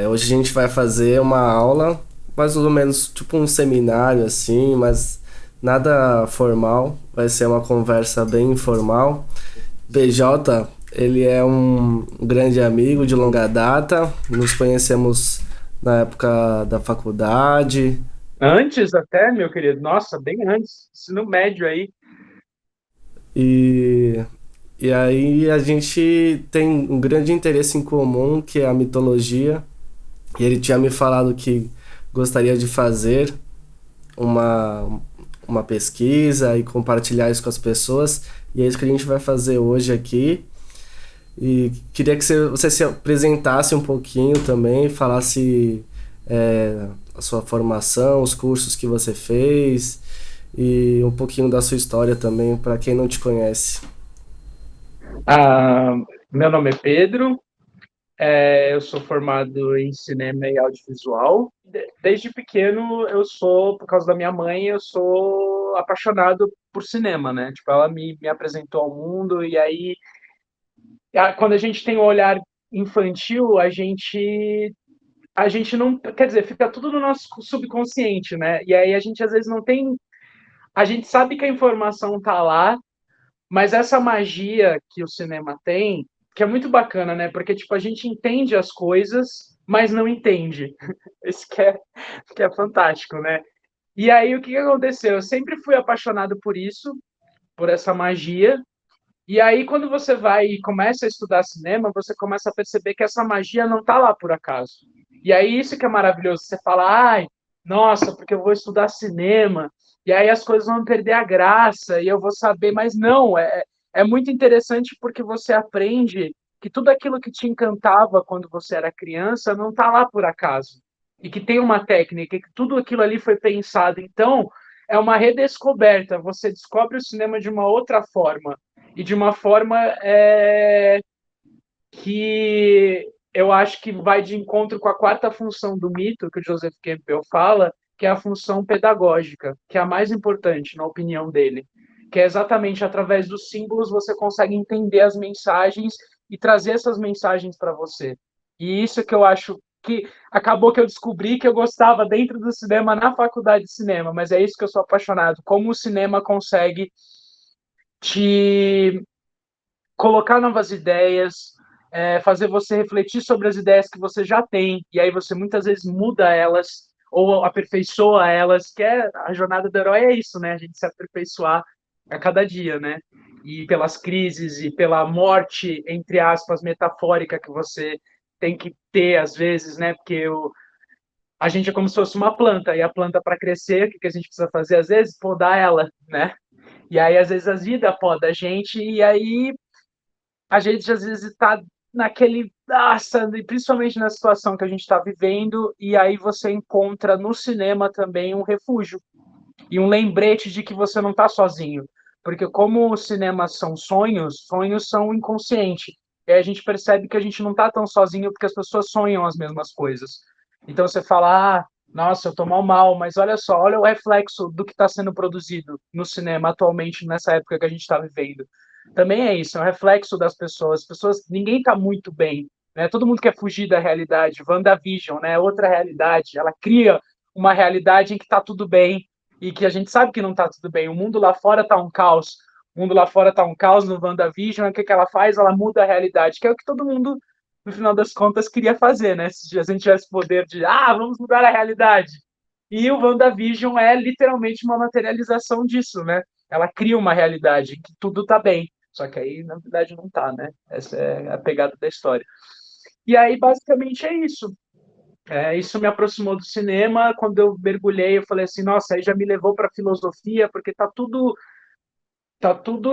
Hoje a gente vai fazer uma aula, mais ou menos tipo um seminário assim, mas nada formal. Vai ser uma conversa bem informal. BJ, ele é um grande amigo de longa data. Nos conhecemos na época da faculdade Antes até, meu querido, nossa, bem antes, ensino médio aí. e e aí a gente tem um grande interesse em comum, que é a mitologia. E ele tinha me falado que gostaria de fazer uma, uma pesquisa e compartilhar isso com as pessoas. E é isso que a gente vai fazer hoje aqui. E queria que você se apresentasse um pouquinho também, falasse a sua formação, os cursos que você fez e um pouquinho da sua história também, para quem não te conhece. Ah, meu nome é Pedro, eu sou formado em cinema e audiovisual. Desde pequeno eu sou, por causa da minha mãe, eu sou apaixonado por cinema, né? Tipo, ela me apresentou ao mundo e aí, quando a gente tem um olhar infantil, a gente não, quer dizer, fica tudo no nosso subconsciente, né? E aí a gente às vezes não tem, a gente sabe que a informação tá lá. Mas essa magia que o cinema tem, que é muito bacana, né? Porque, tipo, a gente entende as coisas, mas não entende. Isso que é fantástico, né? E aí, o que que aconteceu? Eu sempre fui apaixonado por isso, por essa magia. E aí, quando você vai e começa a estudar cinema, você começa a perceber que essa magia não tá lá por acaso. E aí, isso que é maravilhoso. Você fala, ai, nossa, porque eu vou estudar cinema, e aí as coisas vão perder a graça, e eu vou saber, mas não, é muito interessante porque você aprende que tudo aquilo que te encantava quando você era criança não tá lá por acaso. E que tem uma técnica, e que tudo aquilo ali foi pensado. Então, é uma redescoberta. Você descobre o cinema de uma outra forma e de uma forma que eu acho que vai de encontro com a quarta função do mito que o Joseph Campbell fala, que é a função pedagógica, que é a mais importante, na opinião dele, que é exatamente através dos símbolos você consegue entender as mensagens e trazer essas mensagens para você. E isso que eu acho que acabou que eu descobri que eu gostava dentro do cinema na faculdade de cinema, mas é isso que eu sou apaixonado, como o cinema consegue te colocar novas ideias, fazer você refletir sobre as ideias que você já tem, e aí você muitas vezes muda elas ou aperfeiçoa elas, que é a jornada do herói é isso, né? A gente se aperfeiçoar a cada dia, né? E pelas crises e pela morte, entre aspas, metafórica que você tem que ter às vezes, né? Porque a gente é como se fosse uma planta, e a planta para crescer, o que a gente precisa fazer às vezes? Podar ela, né? E aí, às vezes, a vida poda a gente, e aí a gente às vezes está naquele. Nossa, principalmente na situação que a gente está vivendo, e aí você encontra no cinema também um refúgio e um lembrete de que você não está sozinho. Porque, como os cinemas são sonhos, sonhos são inconscientes. E aí a gente percebe que a gente não está tão sozinho porque as pessoas sonham as mesmas coisas. Então você fala, nossa, eu tô mal, mas olha só, olha o reflexo do que está sendo produzido no cinema atualmente, nessa época que a gente está vivendo. Também é isso, é um reflexo das pessoas. As pessoas, ninguém está muito bem, né? Todo mundo quer fugir da realidade. WandaVision, né? Outra realidade. Ela cria uma realidade em que está tudo bem e que a gente sabe que não está tudo bem. O mundo lá fora está um caos. O mundo lá fora está um caos no WandaVision. O que ela faz? Ela muda a realidade, que é o que todo mundo, no final das contas, queria fazer, né? Se a gente tivesse poder de, vamos mudar a realidade. E o WandaVision é literalmente uma materialização disso, né? Ela cria uma realidade em que tudo está bem. Só que aí, na verdade, não tá, né? Essa é a pegada da história. E aí, basicamente, é isso. Isso me aproximou do cinema. Quando eu mergulhei, eu falei assim, nossa, aí já me levou para filosofia, porque tá tudo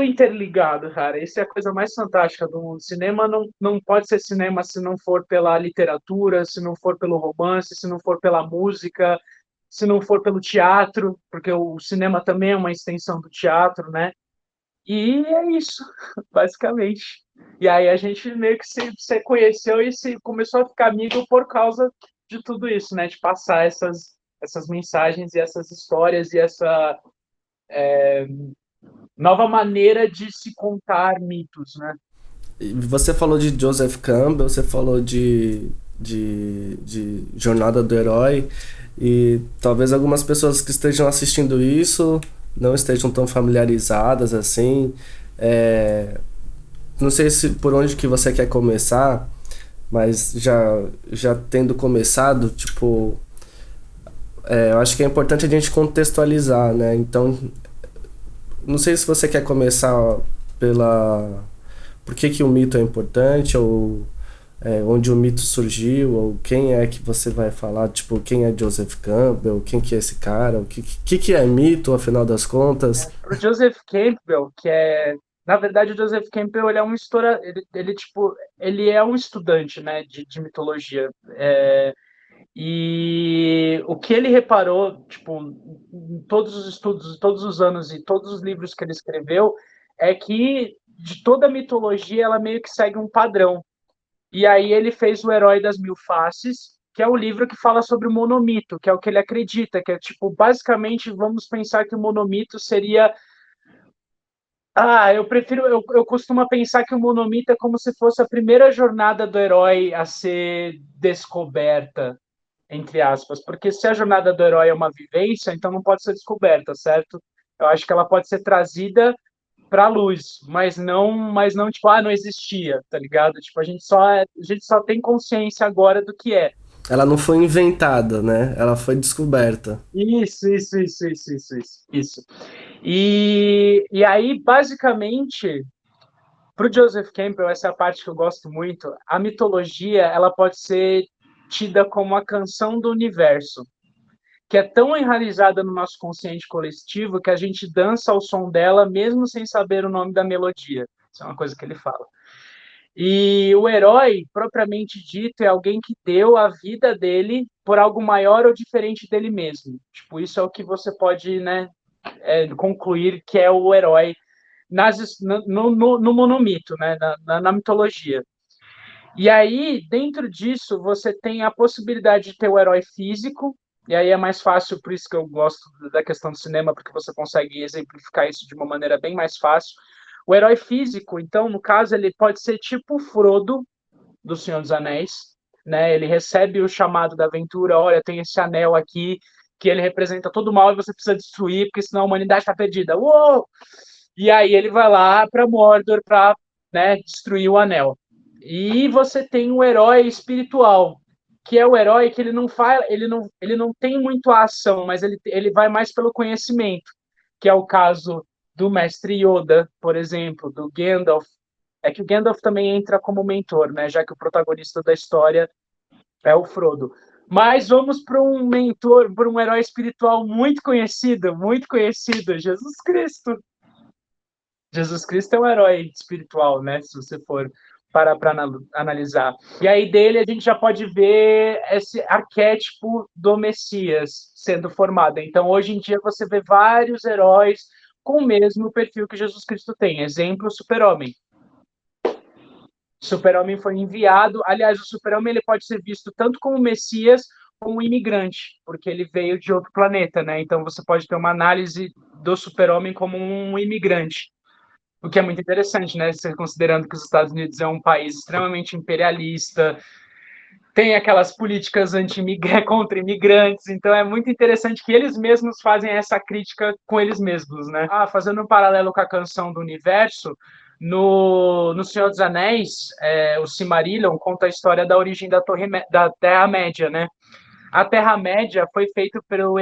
interligado, cara. Isso é a coisa mais fantástica do mundo. Cinema não pode ser cinema se não for pela literatura, se não for pelo romance, se não for pela música, se não for pelo teatro, porque o cinema também é uma extensão do teatro, né? E é isso, basicamente. E aí a gente meio que se conheceu e se começou a ficar amigo por causa de tudo isso, né? De passar essas mensagens e essas histórias e essa nova maneira de se contar mitos, né? Você falou de Joseph Campbell, você falou de Jornada do Herói. E talvez algumas pessoas que estejam assistindo isso não estejam tão familiarizadas assim. É, não sei se por onde que você quer começar, mas já tendo começado, tipo, eu acho que é importante a gente contextualizar, né? Então, não sei se você quer começar pela por que que o mito é importante, ou onde o mito surgiu, ou quem é que você vai falar, tipo, quem é Joseph Campbell, quem que é esse cara, o que é mito, afinal das contas. Pro Joseph Campbell, que é, na verdade, o Joseph Campbell, ele é um história, tipo, ele é um estudante, né, de mitologia. E o que ele reparou, tipo, em todos os estudos, todos os anos e todos os livros que ele escreveu, é que de toda a mitologia ela meio que segue um padrão. E aí ele fez O Herói das Mil Faces, que é o livro que fala sobre o monomito, que é o que ele acredita, que é tipo, basicamente, vamos pensar que o monomito seria. Eu costumo pensar que o monomito é como se fosse a primeira jornada do herói a ser descoberta, entre aspas, porque se a jornada do herói é uma vivência, então não pode ser descoberta, certo? Eu acho que ela pode ser trazida para a luz, mas não tipo, não existia, tá ligado? Tipo, a gente só tem consciência agora do que é. Ela não foi inventada, né? Ela foi descoberta. Isso. E aí, basicamente, para o Joseph Campbell, essa é a parte que eu gosto muito, a mitologia ela pode ser tida como a canção do universo, que é tão enraizada no nosso consciente coletivo que a gente dança ao som dela mesmo sem saber o nome da melodia. Isso é uma coisa que ele fala. E o herói, propriamente dito, é alguém que deu a vida dele por algo maior ou diferente dele mesmo. Tipo, isso é o que você pode, né, concluir que é o herói no monomito, né, na mitologia. E aí, dentro disso, você tem a possibilidade de ter o herói físico, e aí é mais fácil, por isso que eu gosto da questão do cinema, porque você consegue exemplificar isso de uma maneira bem mais fácil. O herói físico, então, no caso, ele pode ser tipo o Frodo, do Senhor dos Anéis, né? Ele recebe o chamado da aventura, olha, tem esse anel aqui, que ele representa todo o mal e você precisa destruir, porque senão a humanidade está perdida. Uou! E aí ele vai lá para Mordor para, né, destruir o anel. E você tem o herói espiritual, que é o herói que ele não faz, ele não tem muito a ação, mas ele vai mais pelo conhecimento, que é o caso do mestre Yoda, por exemplo, do Gandalf. É que o Gandalf também entra como mentor, né, já que o protagonista da história é o Frodo. Mas vamos para um mentor, para um herói espiritual muito conhecido, Jesus Cristo. Jesus Cristo é um herói espiritual, né? Se você for parar para analisar. E aí dele a gente já pode ver esse arquétipo do Messias sendo formado. Então, hoje em dia, você vê vários heróis com o mesmo perfil que Jesus Cristo tem. Exemplo, o Super-Homem. O Super-Homem foi enviado. Aliás, o Super-Homem ele pode ser visto tanto como Messias como um imigrante, porque ele veio de outro planeta, né? Então, você pode ter uma análise do Super-Homem como um imigrante. O que é muito interessante, né? Considerando que os Estados Unidos é um país extremamente imperialista, tem aquelas políticas contra imigrantes, então é muito interessante que eles mesmos fazem essa crítica com eles mesmos, né? Fazendo um paralelo com a canção do universo, no Senhor dos Anéis, o Silmarillion conta a história da origem da Terra-média, né? A Terra-média foi feita pelo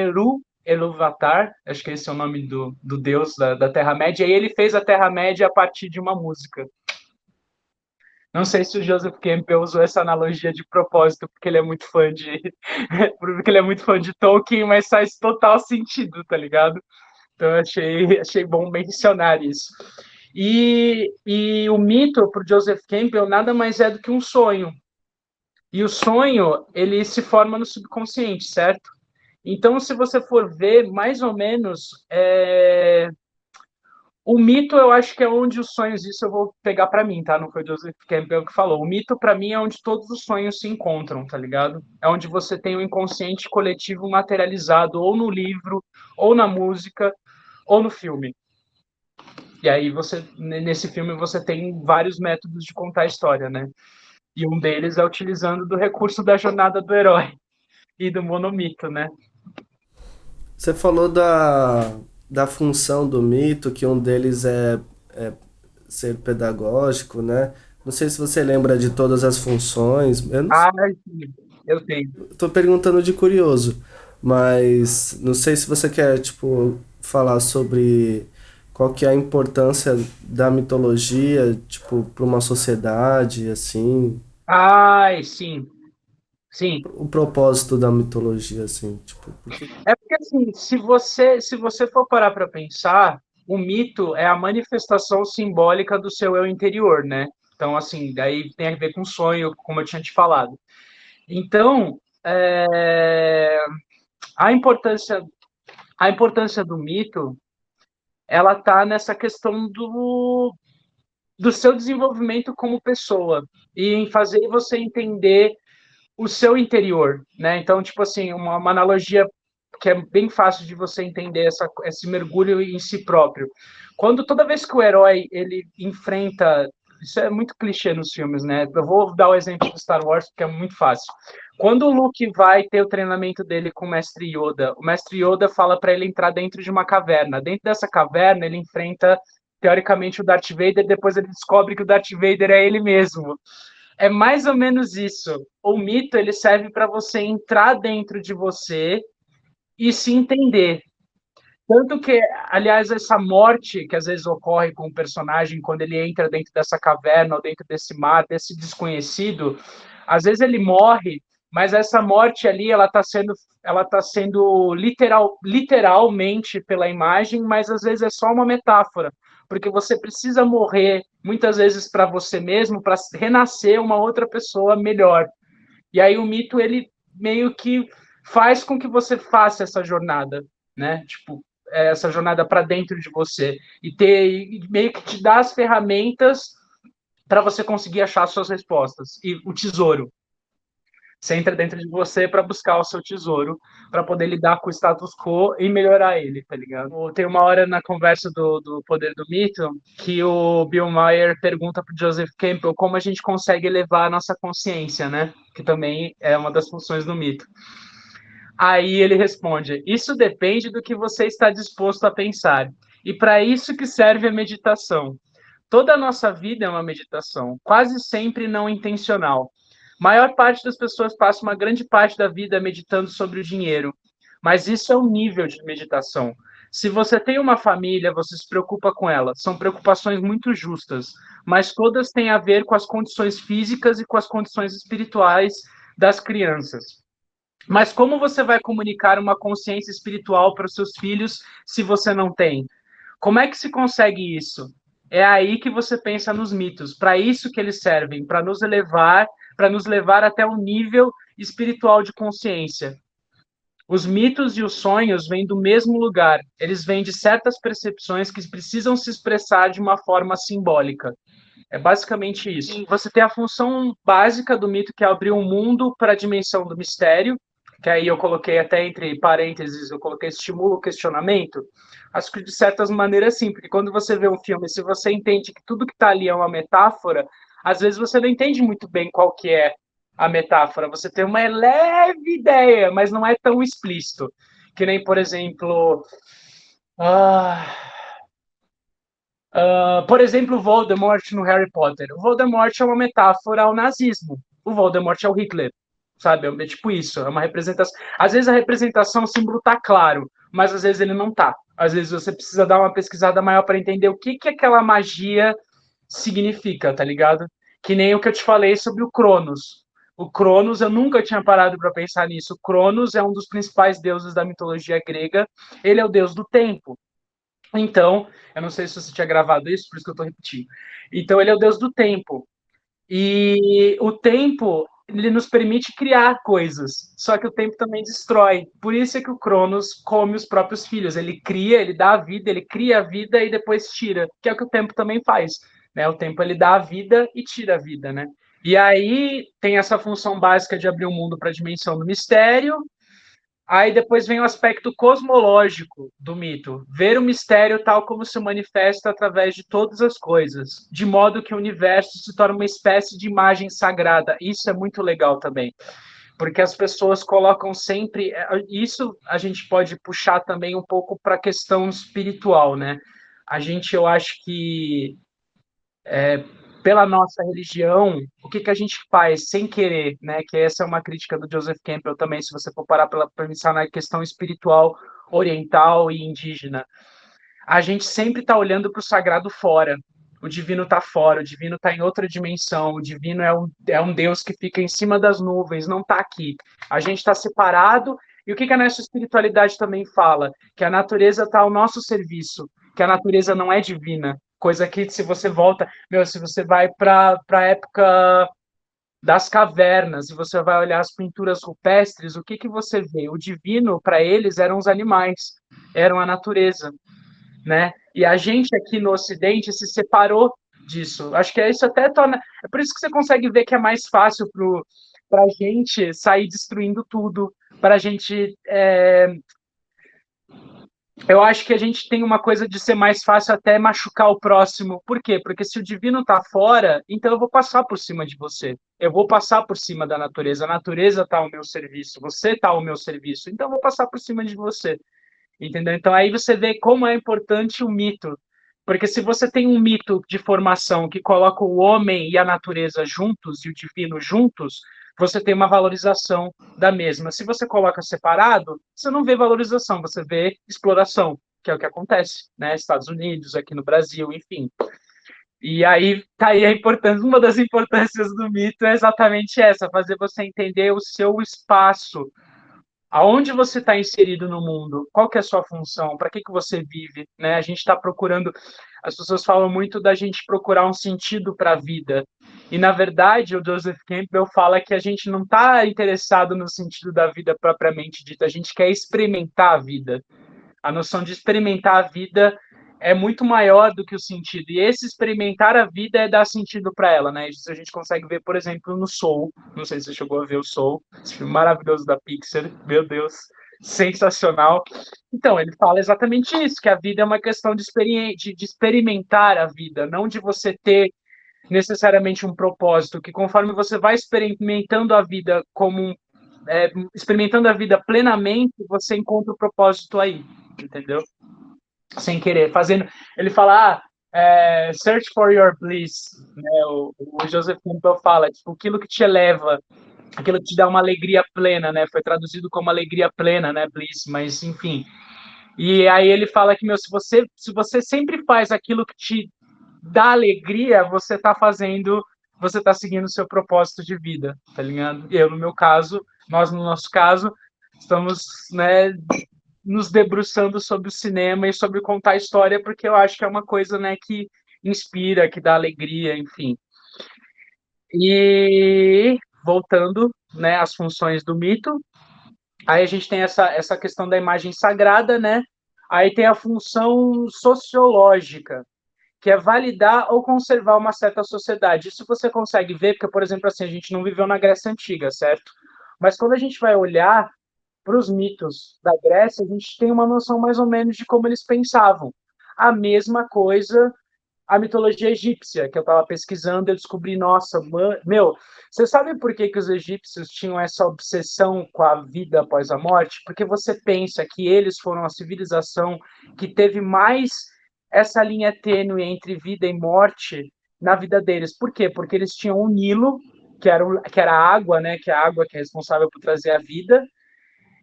Ilúvatar, acho que esse é o nome do deus da Terra-média, e ele fez a Terra-média a partir de uma música. Não sei se o Joseph Campbell usou essa analogia de propósito, porque ele é muito fã de. porque ele é muito fã de Tolkien, mas faz total sentido, tá ligado? Então eu achei bom mencionar isso. E o mito para o Joseph Campbell nada mais é do que um sonho. E o sonho, ele se forma no subconsciente, certo? Então, se você for ver, mais ou menos, o mito eu acho que é onde os sonhos, isso eu vou pegar para mim, tá? Não foi o Joseph Campbell que falou. O mito, para mim, é onde todos os sonhos se encontram, tá ligado? É onde você tem o inconsciente coletivo materializado, ou no livro, ou na música, ou no filme. E aí, nesse filme, você tem vários métodos de contar a história, né? E um deles é utilizando do recurso da jornada do herói e do monomito, né? Você falou da função do mito, que um deles é ser pedagógico, né? Não sei se você lembra de todas as funções. Eu não Ah, sim, eu tenho. tô perguntando de curioso, mas não sei se você quer, tipo, falar sobre qual que é a importância da mitologia, tipo, para uma sociedade, assim, Ai, sim, sim. o propósito da mitologia, assim, tipo, porque... É porque assim, se você for parar para pensar, o mito é a manifestação simbólica do seu eu interior, né? Então, assim, daí tem a ver com sonho, como eu tinha te falado. Então, a importância a importância do mito, ela tá nessa questão do seu desenvolvimento como pessoa e em fazer você entender o seu interior, né? Então, tipo assim, uma analogia que é bem fácil de você entender esse mergulho em si próprio. Quando toda vez que o herói ele enfrenta, isso é muito clichê nos filmes, né? Eu vou dar o exemplo de Star Wars porque é muito fácil. Quando o Luke vai ter o treinamento dele com o Mestre Yoda fala para ele entrar dentro de uma caverna. Dentro dessa caverna ele enfrenta teoricamente o Darth Vader, depois ele descobre que o Darth Vader é ele mesmo. É mais ou menos isso. O mito ele serve para você entrar dentro de você e se entender. Tanto que, aliás, essa morte que às vezes ocorre com o personagem quando ele entra dentro dessa caverna ou dentro desse mar, desse desconhecido, às vezes ele morre, mas essa morte ali ela tá sendo literalmente pela imagem, mas às vezes é só uma metáfora, porque você precisa morrer muitas vezes para você mesmo para renascer uma outra pessoa melhor. E aí o mito ele meio que faz com que você faça essa jornada, né? Tipo, essa jornada para dentro de você e meio que te dá as ferramentas para você conseguir achar suas respostas e o tesouro. Você entra dentro de você para buscar o seu tesouro, para poder lidar com o status quo e melhorar ele, tá ligado? Tem uma hora na conversa do Poder do Mito que o Bill Maher pergunta para Joseph Campbell como a gente consegue elevar a nossa consciência, né? Que também é uma das funções do mito. Aí ele responde: isso depende do que você está disposto a pensar. E para isso que serve a meditação. Toda a nossa vida é uma meditação, quase sempre não intencional. A maior parte das pessoas passa uma grande parte da vida meditando sobre o dinheiro, mas isso é um nível de meditação. Se você tem uma família, você se preocupa com ela. São preocupações muito justas, mas todas têm a ver com as condições físicas e com as condições espirituais das crianças. Mas como você vai comunicar uma consciência espiritual para os seus filhos se você não tem? Como é que se consegue isso? É aí que você pensa nos mitos. Para isso que eles servem, para nos levar até um nível espiritual de consciência. Os mitos e os sonhos vêm do mesmo lugar. Eles vêm de certas percepções que precisam se expressar de uma forma simbólica. É basicamente isso. Você tem a função básica do mito, que é abrir um mundo para a dimensão do mistério, que aí eu coloquei até entre parênteses, eu coloquei estímulo, questionamento. Acho que de certas maneiras sim, porque quando você vê um filme, se você entende que tudo que está ali é uma metáfora, às vezes você não entende muito bem qual que é a metáfora. Você tem uma leve ideia, mas não é tão explícito. Que nem, por exemplo, ah, por exemplo, o Voldemort no Harry Potter. O Voldemort é uma metáfora ao nazismo. O Voldemort é o Hitler, sabe? É tipo isso, é uma representação. Às vezes a representação, o símbolo tá claro, mas às vezes ele não tá. Às vezes você precisa dar uma pesquisada maior para entender o que aquela magia significa, tá ligado? Que nem o que eu te falei sobre o Cronos. O Cronos, eu nunca tinha parado para pensar nisso. O Cronos é um dos principais deuses da mitologia grega. Ele é o deus do tempo. Então, eu não sei se você tinha gravado isso, por isso que eu estou repetindo. Então, ele é o Deus do tempo. E o tempo, ele nos permite criar coisas. Só que o tempo também destrói. Por isso é que o Cronos come os próprios filhos. Ele cria, ele dá a vida, ele cria a vida e depois tira. Que é o que o tempo também faz. Né? O tempo, ele dá a vida e tira a vida, né? E aí tem essa função básica de abrir o mundo para a dimensão do mistério. Aí depois vem o aspecto cosmológico do mito, ver o mistério tal como se manifesta através de todas as coisas, de modo que o universo se torna uma espécie de imagem sagrada. Isso é muito legal também, porque as pessoas colocam sempre. Isso a gente pode puxar também um pouco para a questão espiritual, né? Eu acho que pela nossa religião, o que, que a gente faz sem querer, né? Que essa é uma crítica do Joseph Campbell também, se você for parar para pensar na questão espiritual oriental e indígena. A gente sempre está olhando para o sagrado fora. O divino está fora, o divino está em outra dimensão, o divino é um Deus que fica em cima das nuvens, não está aqui. A gente está separado, e o que, que a nossa espiritualidade também fala? Que a natureza está ao nosso serviço, que a natureza não é divina. Coisa que, se você volta, se você vai para a época das cavernas e você vai olhar as pinturas rupestres, o que, que você vê? O divino, para eles, eram os animais, eram a natureza, né? E a gente aqui no Ocidente se separou disso. Acho que isso até torna. É por isso que você consegue ver que é mais fácil para a gente sair destruindo tudo, para a gente. Eu acho que a gente tem uma coisa de ser mais fácil até machucar o próximo. Por quê? Porque se o divino está fora, então eu vou passar por cima de você. Eu vou passar por cima da natureza. A natureza está ao meu serviço, você está ao meu serviço, então eu vou passar por cima de você. Entendeu? Então aí você vê como é importante o mito. Porque se você tem um mito de formação que coloca o homem e a natureza juntos e o divino juntos, você tem uma valorização da mesma. Se você coloca separado, você não vê valorização, você vê exploração, que é o que acontece, né? Estados Unidos, aqui no Brasil, enfim. E aí tá aí a importância, uma das importâncias do mito é exatamente essa, fazer você entender o seu espaço, aonde você está inserido no mundo, qual que é a sua função, para que você vive, né? A gente está procurando, as pessoas falam muito da gente procurar um sentido para a vida, e na verdade o Joseph Campbell fala que a gente não está interessado no sentido da vida propriamente dita, a gente quer experimentar a vida. A noção de experimentar a vida é muito maior do que o sentido. E esse experimentar a vida é dar sentido para ela, né? Isso a gente consegue ver, por exemplo, no Soul. Não sei se você chegou a ver o Soul, esse filme maravilhoso da Pixar. Meu Deus, sensacional. Então, ele fala exatamente isso, que a vida é uma questão de experimentar a vida, não de você ter necessariamente um propósito, que conforme você vai experimentando a vida experimentando a vida plenamente, você encontra o propósito aí, entendeu? Sem querer, fazendo. Ele fala, search for your bliss, né? O Joseph Campbell fala, tipo, aquilo que te eleva, aquilo que te dá uma alegria plena, né? Foi traduzido como alegria plena, né? Bliss, mas enfim. E aí ele fala que, se você sempre faz aquilo que te dá alegria, você está seguindo o seu propósito de vida, tá ligado? Eu, no meu caso, nós, no nosso caso, estamos, né, nos debruçando sobre o cinema e sobre contar história, porque eu acho que é uma coisa, né, que inspira, que dá alegria, enfim. E voltando, né, às funções do mito, aí a gente tem essa questão da imagem sagrada, né? Aí tem a função sociológica, que é validar ou conservar uma certa sociedade. Isso você consegue ver, porque, por exemplo, assim, a gente não viveu na Grécia Antiga, certo? Mas quando a gente vai olhar para os mitos da Grécia, a gente tem uma noção mais ou menos de como eles pensavam. A mesma coisa a mitologia egípcia, que eu estava pesquisando, eu descobri, nossa, meu, você sabe por que, que os egípcios tinham essa obsessão com a vida após a morte? Porque você pensa que eles foram a civilização que teve mais essa linha tênue entre vida e morte na vida deles. Por quê? Porque eles tinham o Nilo, que era a água, né? Que é a água que é responsável por trazer a vida,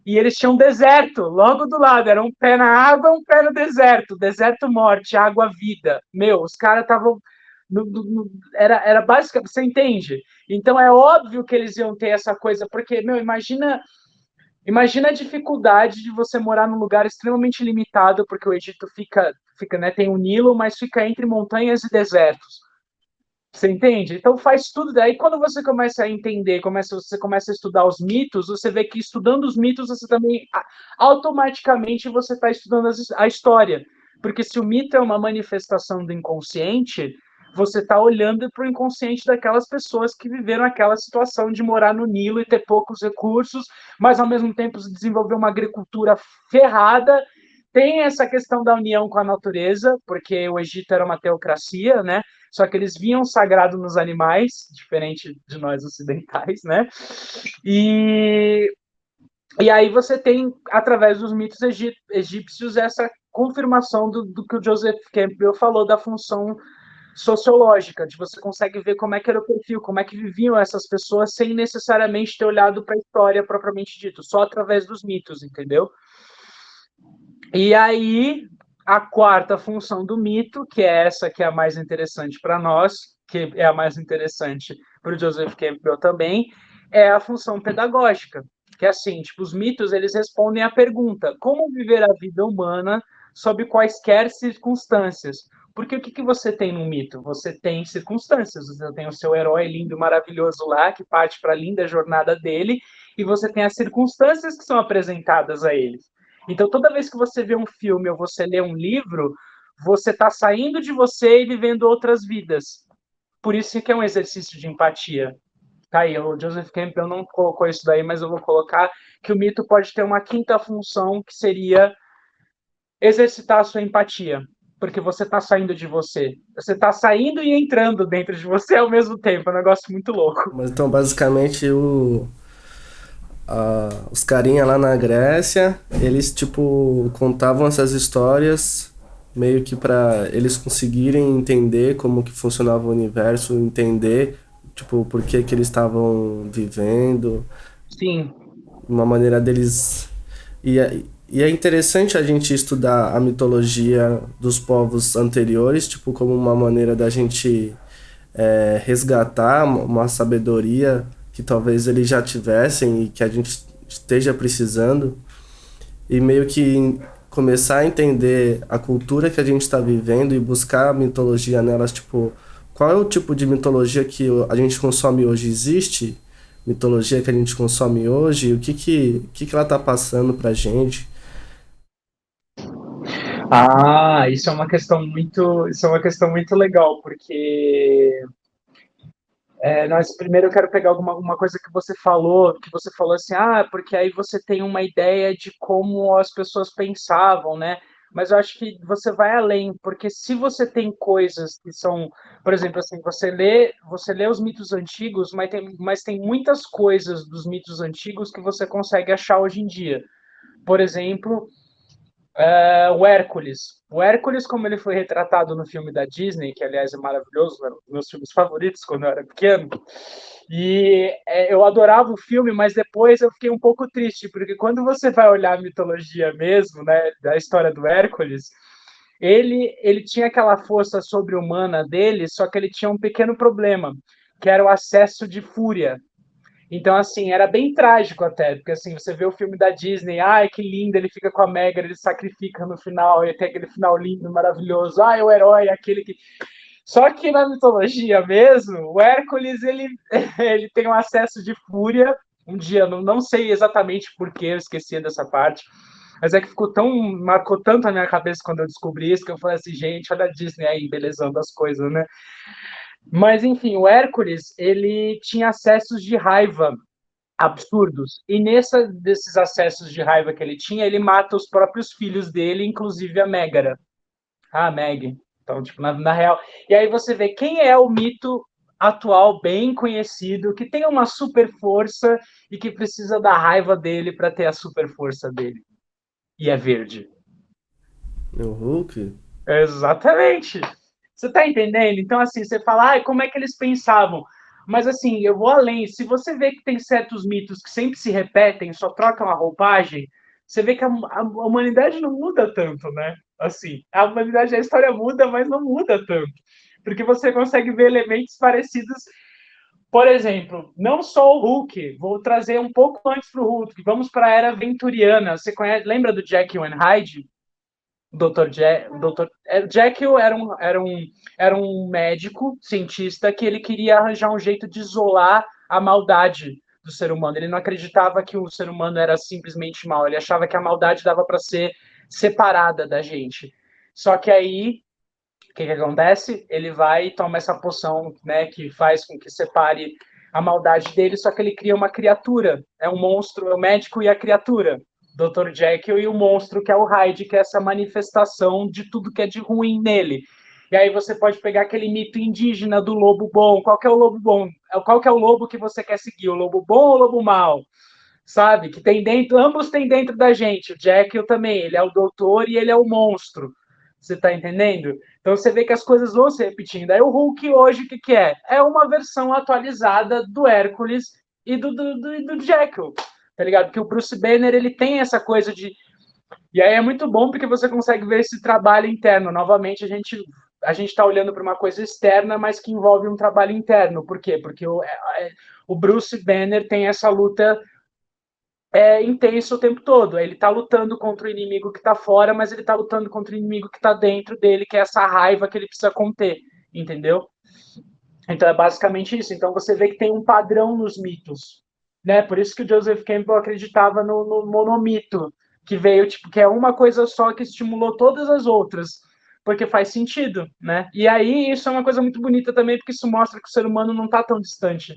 e eles tinham um deserto logo do lado, era um pé na água, um pé no deserto, deserto morte, água vida. Meu, os caras estavam era basicamente, você entende? Então é óbvio que eles iam ter essa coisa, porque, meu, imagina a dificuldade de você morar num lugar extremamente limitado, porque o Egito fica, né, tem o Nilo, mas fica entre montanhas e desertos. Você entende? Então faz tudo. Daí quando você começa a entender, você começa a estudar os mitos, você vê que estudando os mitos, você também automaticamente você está estudando a história. Porque se o mito é uma manifestação do inconsciente, você está olhando para o inconsciente daquelas pessoas que viveram aquela situação de morar no Nilo e ter poucos recursos, mas ao mesmo tempo desenvolver uma agricultura ferrada. Tem essa questão da união com a natureza, porque o Egito era uma teocracia, né? Só que eles viam sagrado nos animais, diferente de nós ocidentais, né? E, e aí você tem, através dos mitos egípcios, essa confirmação do que o Joseph Campbell falou da função sociológica, de você consegue ver como é que era o perfil, como é que viviam essas pessoas sem necessariamente ter olhado para a história propriamente dito, só através dos mitos, entendeu? E aí, a quarta função do mito, que é essa que é a mais interessante para nós, que é a mais interessante para o Joseph Campbell também, é a função pedagógica. Que é assim, tipo, os mitos, eles respondem à pergunta: como viver a vida humana sob quaisquer circunstâncias? Porque o que você tem no mito? Você tem circunstâncias, você tem o seu herói lindo, maravilhoso lá, que parte para a linda jornada dele, e você tem as circunstâncias que são apresentadas a ele. Então, toda vez que você vê um filme ou você lê um livro, você está saindo de você e vivendo outras vidas. Por isso que é um exercício de empatia. Tá aí, o Joseph Campbell não colocou isso daí, mas eu vou colocar que o mito pode ter uma quinta função, que seria exercitar a sua empatia. Porque você está saindo de você. Você está saindo e entrando dentro de você ao mesmo tempo. É um negócio muito louco. Mas então, basicamente, os carinha lá na Grécia, eles, tipo, contavam essas histórias meio que para eles conseguirem entender como que funcionava o universo, entender, tipo, por que que eles estavam vivendo, Sim. uma maneira deles... E é interessante a gente estudar a mitologia dos povos anteriores, tipo, como uma maneira da gente resgatar uma sabedoria que talvez eles já tivessem e que a gente esteja precisando, e meio que começar a entender a cultura que a gente está vivendo e buscar a mitologia nelas, tipo, qual é o tipo de mitologia que a gente consome hoje? Existe mitologia que a gente consome hoje? O que ela está passando pra gente? Ah, isso é uma questão muito legal, porque nós primeiro eu quero pegar uma coisa que você falou assim, porque aí você tem uma ideia de como as pessoas pensavam, né? Mas eu acho que você vai além, porque se você tem coisas que são, por exemplo, assim, você lê os mitos antigos, mas tem muitas coisas dos mitos antigos que você consegue achar hoje em dia. Por exemplo, o Hércules. O Hércules, como ele foi retratado no filme da Disney, que aliás é maravilhoso, era um dos meus filmes favoritos quando eu era pequeno. E eu adorava o filme, mas depois eu fiquei um pouco triste, porque quando você vai olhar a mitologia mesmo, né, da história do Hércules, ele tinha aquela força sobre-humana dele, só que ele tinha um pequeno problema, que era o acesso de fúria. Então, assim, era bem trágico até, porque assim, você vê o filme da Disney, ai, que lindo, ele fica com a Megan, ele sacrifica no final, e tem aquele final lindo, maravilhoso, ai, o herói, aquele que... Só que na mitologia mesmo, o Hércules, ele, ele tem um acesso de fúria, um dia, não sei exatamente porquê, eu esqueci dessa parte, mas é que marcou tanto a minha cabeça quando eu descobri isso, que eu falei assim, gente, olha a Disney aí, belezando as coisas, né? Mas, enfim, o Hércules, ele tinha acessos de raiva absurdos. E desses acessos de raiva que ele tinha, ele mata os próprios filhos dele, inclusive a Mégara. A Meg. Então, tipo, na real. E aí você vê quem é o mito atual bem conhecido, que tem uma super força e que precisa da raiva dele para ter a super força dele. E é verde. O Hulk? Exatamente. Você tá entendendo? Então, assim, você fala, como é que eles pensavam? Mas, assim, eu vou além. Se você vê que tem certos mitos que sempre se repetem, só trocam a roupagem, você vê que a humanidade não muda tanto, né? Assim, a humanidade, a história muda, mas não muda tanto. Porque você consegue ver elementos parecidos. Por exemplo, não só o Hulk, vou trazer um pouco antes para o Hulk, vamos para a era venturiana. Você lembra do Jekyll and Hyde? Jekyll era um médico, cientista, que ele queria arranjar um jeito de isolar a maldade do ser humano. Ele não acreditava que o ser humano era simplesmente mal, ele achava que a maldade dava para ser separada da gente. Só que aí O que acontece? Ele vai e toma essa poção, né, que faz com que separe a maldade dele, só que ele cria uma criatura. É um monstro, é o médico e a criatura. Dr. Jekyll e o monstro, que é o Hyde, que é essa manifestação de tudo que é de ruim nele. E aí você pode pegar aquele mito indígena do lobo bom. Qual que é o lobo bom? Qual que é o lobo que você quer seguir? O lobo bom ou o lobo mau? Sabe? Que tem dentro, ambos têm dentro da gente. O Jekyll também, ele é o doutor e ele é o monstro. Você tá entendendo? Então você vê que as coisas vão se repetindo. Aí o Hulk hoje, o que, que é? É uma versão atualizada do Hércules e do Jekyll. Tá ligado? Porque o Bruce Banner, ele tem essa coisa de... E aí é muito bom porque você consegue ver esse trabalho interno. Novamente, a gente está olhando para uma coisa externa, mas que envolve um trabalho interno. Por quê? Porque o Bruce Banner tem essa luta intenso o tempo todo. Ele tá lutando contra o inimigo que tá fora, mas ele tá lutando contra o inimigo que tá dentro dele, que é essa raiva que ele precisa conter, entendeu? Então é basicamente isso. Então você vê que tem um padrão nos mitos, né? Por isso que o Joseph Campbell acreditava no monomito, que veio, tipo, que é uma coisa só que estimulou todas as outras, porque faz sentido, né? E aí isso é uma coisa muito bonita também, porque isso mostra que o ser humano não tá tão distante,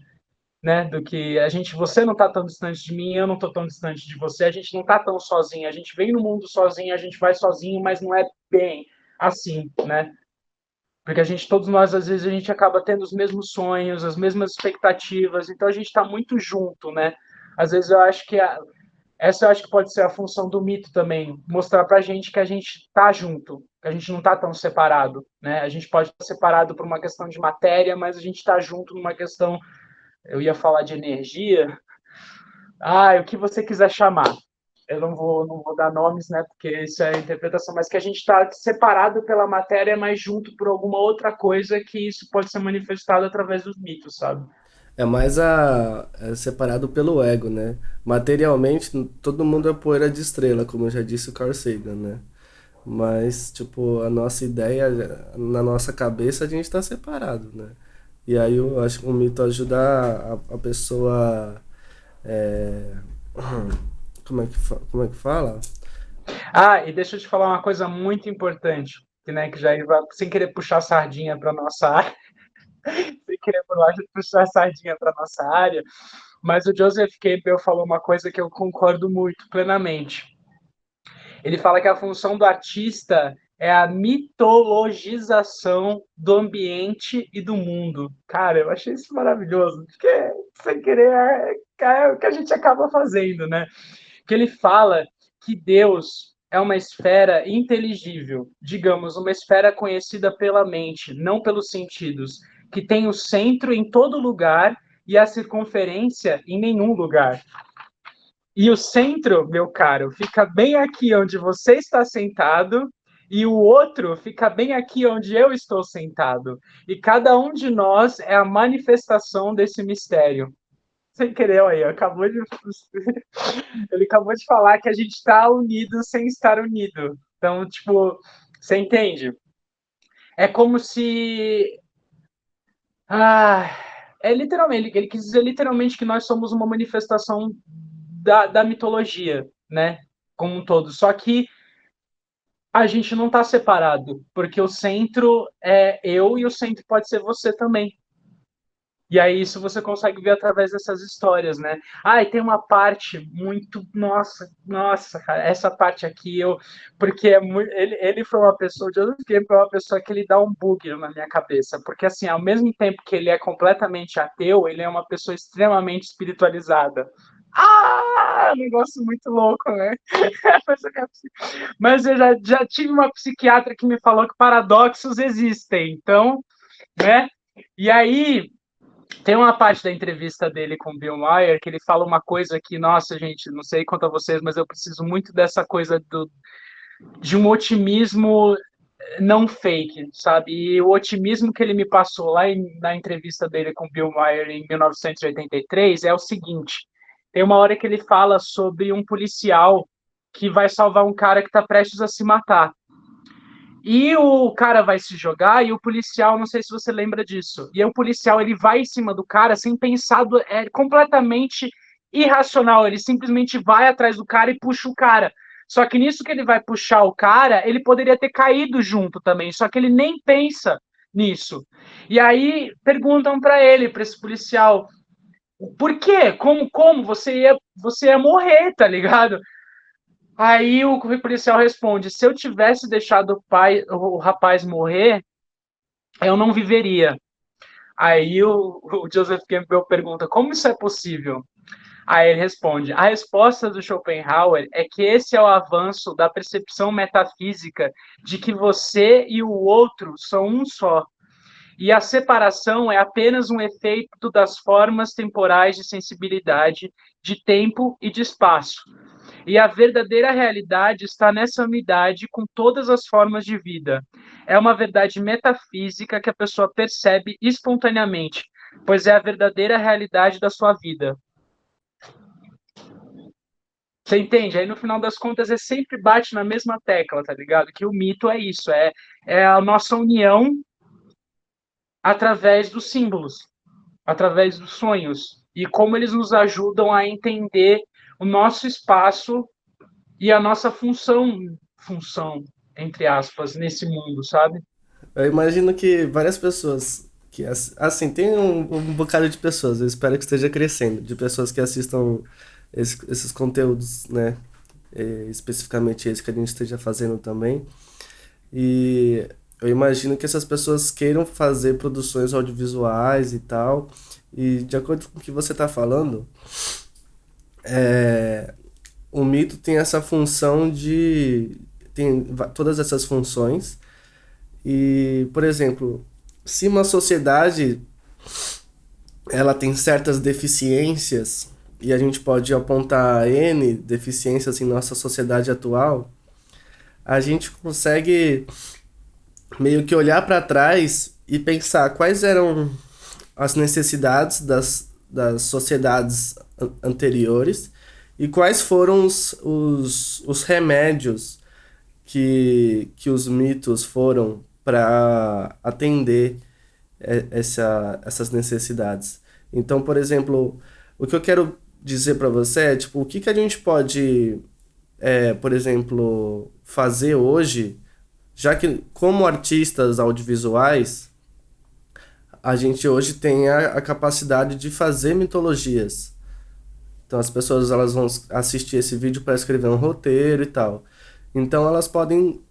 né, do que a gente, você não está tão distante de mim, eu não estou tão distante de você, a gente não está tão sozinho, a gente vem no mundo sozinho, a gente vai sozinho, mas não é bem assim, né? Porque a gente, todos nós, às vezes, a gente acaba tendo os mesmos sonhos, as mesmas expectativas, então a gente está muito junto, né? Às vezes eu acho que essa eu acho que pode ser a função do mito também, mostrar pra gente que a gente tá junto, que a gente não tá tão separado, né? A gente pode estar separado por uma questão de matéria, mas a gente tá junto numa questão, eu ia falar de energia, o que você quiser chamar. Eu não vou dar nomes, né, porque isso é interpretação, mas que a gente está separado pela matéria, mas junto por alguma outra coisa que isso pode ser manifestado através dos mitos, sabe? É mais é separado pelo ego, né? Materialmente, todo mundo é poeira de estrela, como já disse o Carl Sagan, né? Mas, tipo, a nossa ideia, na nossa cabeça, a gente está separado, né? E aí eu acho que o mito ajuda a pessoa. é, como é que fala? E deixa eu te falar uma coisa muito importante, que, né, que já vai, sem querer puxar sardinha para nossa área, sem querer puxar sardinha para nossa área, mas o Joseph Campbell falou uma coisa que eu concordo muito plenamente. Ele fala que a função do artista é a mitologização do ambiente e do mundo. Cara, eu achei isso maravilhoso, porque sem querer é o que a gente acaba fazendo, né? Que ele fala que Deus é uma esfera inteligível, digamos, uma esfera conhecida pela mente, não pelos sentidos, que tem o centro em todo lugar e a circunferência em nenhum lugar. E o centro, meu caro, fica bem aqui onde você está sentado, e o outro fica bem aqui onde eu estou sentado. E cada um de nós é a manifestação desse mistério. Sem querer, aí, ele acabou de falar que a gente está unido sem estar unido. Então, tipo, você entende? É como se. Ah, é literalmente, ele quis dizer literalmente que nós somos uma manifestação da mitologia, né? Como um todo. Só que a gente não está separado, porque o centro é eu e o centro pode ser você também. E aí isso você consegue ver através dessas histórias, né? E tem uma parte muito, nossa, cara, essa parte aqui porque ele foi uma pessoa, o Joseph Campbell é uma pessoa que ele dá um bug na minha cabeça, porque assim, ao mesmo tempo que ele é completamente ateu, ele é uma pessoa extremamente espiritualizada. Um negócio muito louco, né? Mas eu já tive uma psiquiatra que me falou que paradoxos existem, então, né? E aí, tem uma parte da entrevista dele com o Bill Maher que ele fala uma coisa que, nossa, gente, não sei quanto a vocês, mas eu preciso muito dessa coisa de um otimismo não fake, sabe? E o otimismo que ele me passou lá na entrevista dele com o Bill Maher em 1983 é o seguinte: tem uma hora que ele fala sobre um policial que vai salvar um cara que está prestes a se matar. E o cara vai se jogar e o policial, não sei se você lembra disso. E aí o policial ele vai em cima do cara sem pensar, é completamente irracional. Ele simplesmente vai atrás do cara e puxa o cara. Só que nisso que ele vai puxar o cara, ele poderia ter caído junto também, só que ele nem pensa nisso. E aí perguntam para ele, para esse policial, por quê? Como? Você ia morrer, tá ligado? Aí o policial responde: se eu tivesse deixado o rapaz morrer, eu não viveria. Aí o Joseph Campbell pergunta: como isso é possível? Aí ele responde: a resposta do Schopenhauer é que esse é o avanço da percepção metafísica de que você e o outro são um só. E a separação é apenas um efeito das formas temporais de sensibilidade, de tempo e de espaço. E a verdadeira realidade está nessa unidade com todas as formas de vida. É uma verdade metafísica que a pessoa percebe espontaneamente, pois é a verdadeira realidade da sua vida. Você entende? Aí no final das contas é sempre bate na mesma tecla, tá ligado? Que o mito é isso, é a nossa união através dos símbolos, através dos sonhos e como eles nos ajudam a entender o nosso espaço e a nossa função entre aspas nesse mundo, sabe? Eu imagino que várias pessoas que assim, tem um bocado de pessoas, eu espero que esteja crescendo, de pessoas que assistam esses conteúdos, né? Especificamente esse que a gente esteja fazendo também. E eu imagino que essas pessoas queiram fazer produções audiovisuais e tal. E de acordo com o que você está falando, o mito tem essa função de. Tem todas essas funções. E, por exemplo, se uma sociedade ela tem certas deficiências, e a gente pode apontar N deficiências em nossa sociedade atual, a gente consegue meio que olhar para trás e pensar quais eram as necessidades das sociedades anteriores e quais foram os remédios que os mitos foram para atender essas necessidades. Então, por exemplo, o que eu quero dizer para você é, tipo, o que que a gente pode, por exemplo, fazer hoje, já que como artistas audiovisuais, a gente hoje tem a capacidade de fazer mitologias. Então as pessoas elas vão assistir esse vídeo para escrever um roteiro e tal. Então elas podem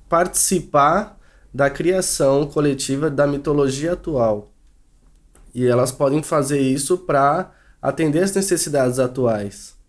participar da criação coletiva da mitologia atual. E elas podem fazer isso para atender as necessidades atuais,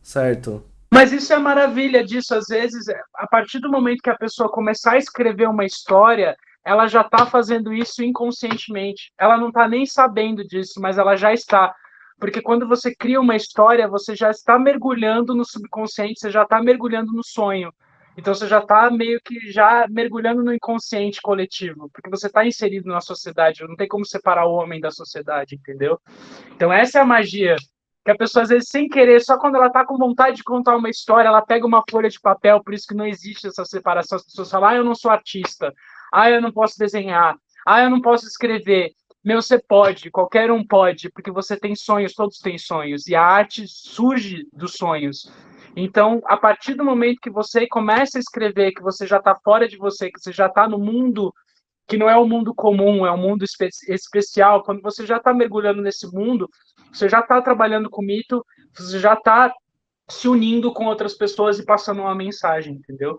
certo? Mas isso é a maravilha disso, às vezes, a partir do momento que a pessoa começar a escrever uma história, ela já está fazendo isso inconscientemente. Ela não está nem sabendo disso, mas ela já está. Porque quando você cria uma história, você já está mergulhando no subconsciente, você já está mergulhando no sonho. Então você já está meio que já mergulhando no inconsciente coletivo, porque você está inserido na sociedade, não tem como separar o homem da sociedade, entendeu? Então essa é a magia que a pessoa, às vezes, sem querer, só quando ela está com vontade de contar uma história, ela pega uma folha de papel, por isso que não existe essa separação. As pessoas falam, eu não sou artista, eu não posso desenhar, eu não posso escrever. Meu, você pode, qualquer um pode, porque você tem sonhos, todos têm sonhos, e a arte surge dos sonhos. Então, a partir do momento que você começa a escrever, que você já está fora de você, que você já está no mundo que não é um mundo comum, é um mundo especial. Quando você já está mergulhando nesse mundo, você já está trabalhando com mito, você já está se unindo com outras pessoas e passando uma mensagem, entendeu?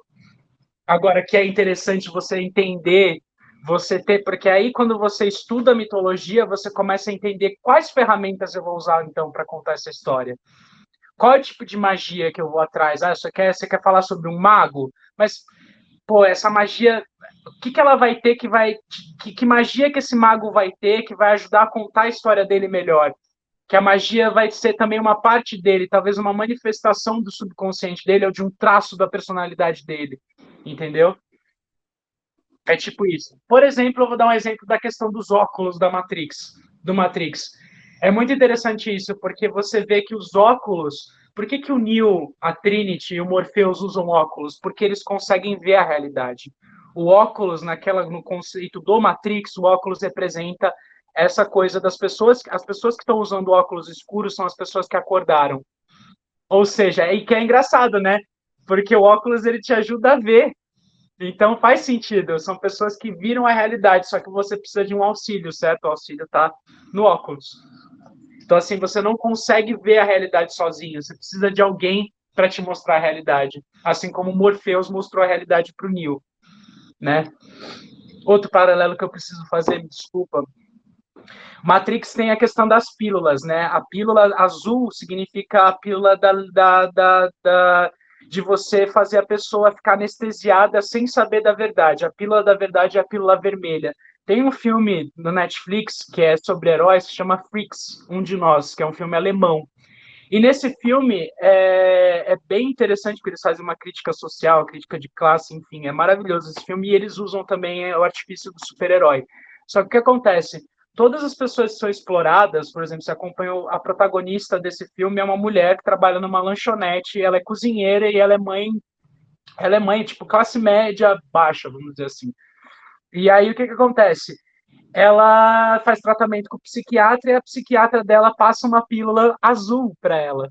Agora, que é interessante você entender, você ter, porque aí quando você estuda a mitologia, você começa a entender quais ferramentas eu vou usar então para contar essa história. Qual é o tipo de magia que eu vou atrás? Você quer falar sobre um mago? Mas pô, essa magia, o que ela vai ter que magia que esse mago vai ter que vai ajudar a contar a história dele melhor? Que a magia vai ser também uma parte dele, talvez uma manifestação do subconsciente dele ou de um traço da personalidade dele, entendeu? É tipo isso. Por exemplo, eu vou dar um exemplo da questão dos óculos do Matrix. É muito interessante isso, porque você vê que os óculos. Por que o Neo, a Trinity e o Morpheus usam óculos? Porque eles conseguem ver a realidade. O óculos, no conceito do Matrix, o óculos representa essa coisa das pessoas. As pessoas que estão usando óculos escuros são as pessoas que acordaram. Ou seja, é que é engraçado, né? porque o óculos ele te ajuda a ver. Então faz sentido, são pessoas que viram a realidade, só que você precisa de um auxílio, certo? O auxílio tá no óculos. Então, assim, você não consegue ver a realidade sozinho, você precisa de alguém para te mostrar a realidade. Assim como Morpheus mostrou a realidade para o Neo, né? Outro paralelo que eu preciso fazer, me desculpa. Matrix tem a questão das pílulas, né? A pílula azul significa a pílula de você fazer a pessoa ficar anestesiada sem saber da verdade. A pílula da verdade é a pílula vermelha. Tem um filme no Netflix que é sobre heróis, que se chama Freaks, Um de Nós, que é um filme alemão. E nesse filme é bem interessante porque eles fazem uma crítica social, crítica de classe, enfim, é maravilhoso esse filme e eles usam também o artifício do super-herói. Só que o que acontece? Todas as pessoas que são exploradas, por exemplo, você acompanhou a protagonista desse filme é uma mulher que trabalha numa lanchonete, ela é cozinheira e ela é mãe tipo classe média baixa, vamos dizer assim. E aí o que acontece? Ela faz tratamento com o psiquiatra e a psiquiatra dela passa uma pílula azul para ela.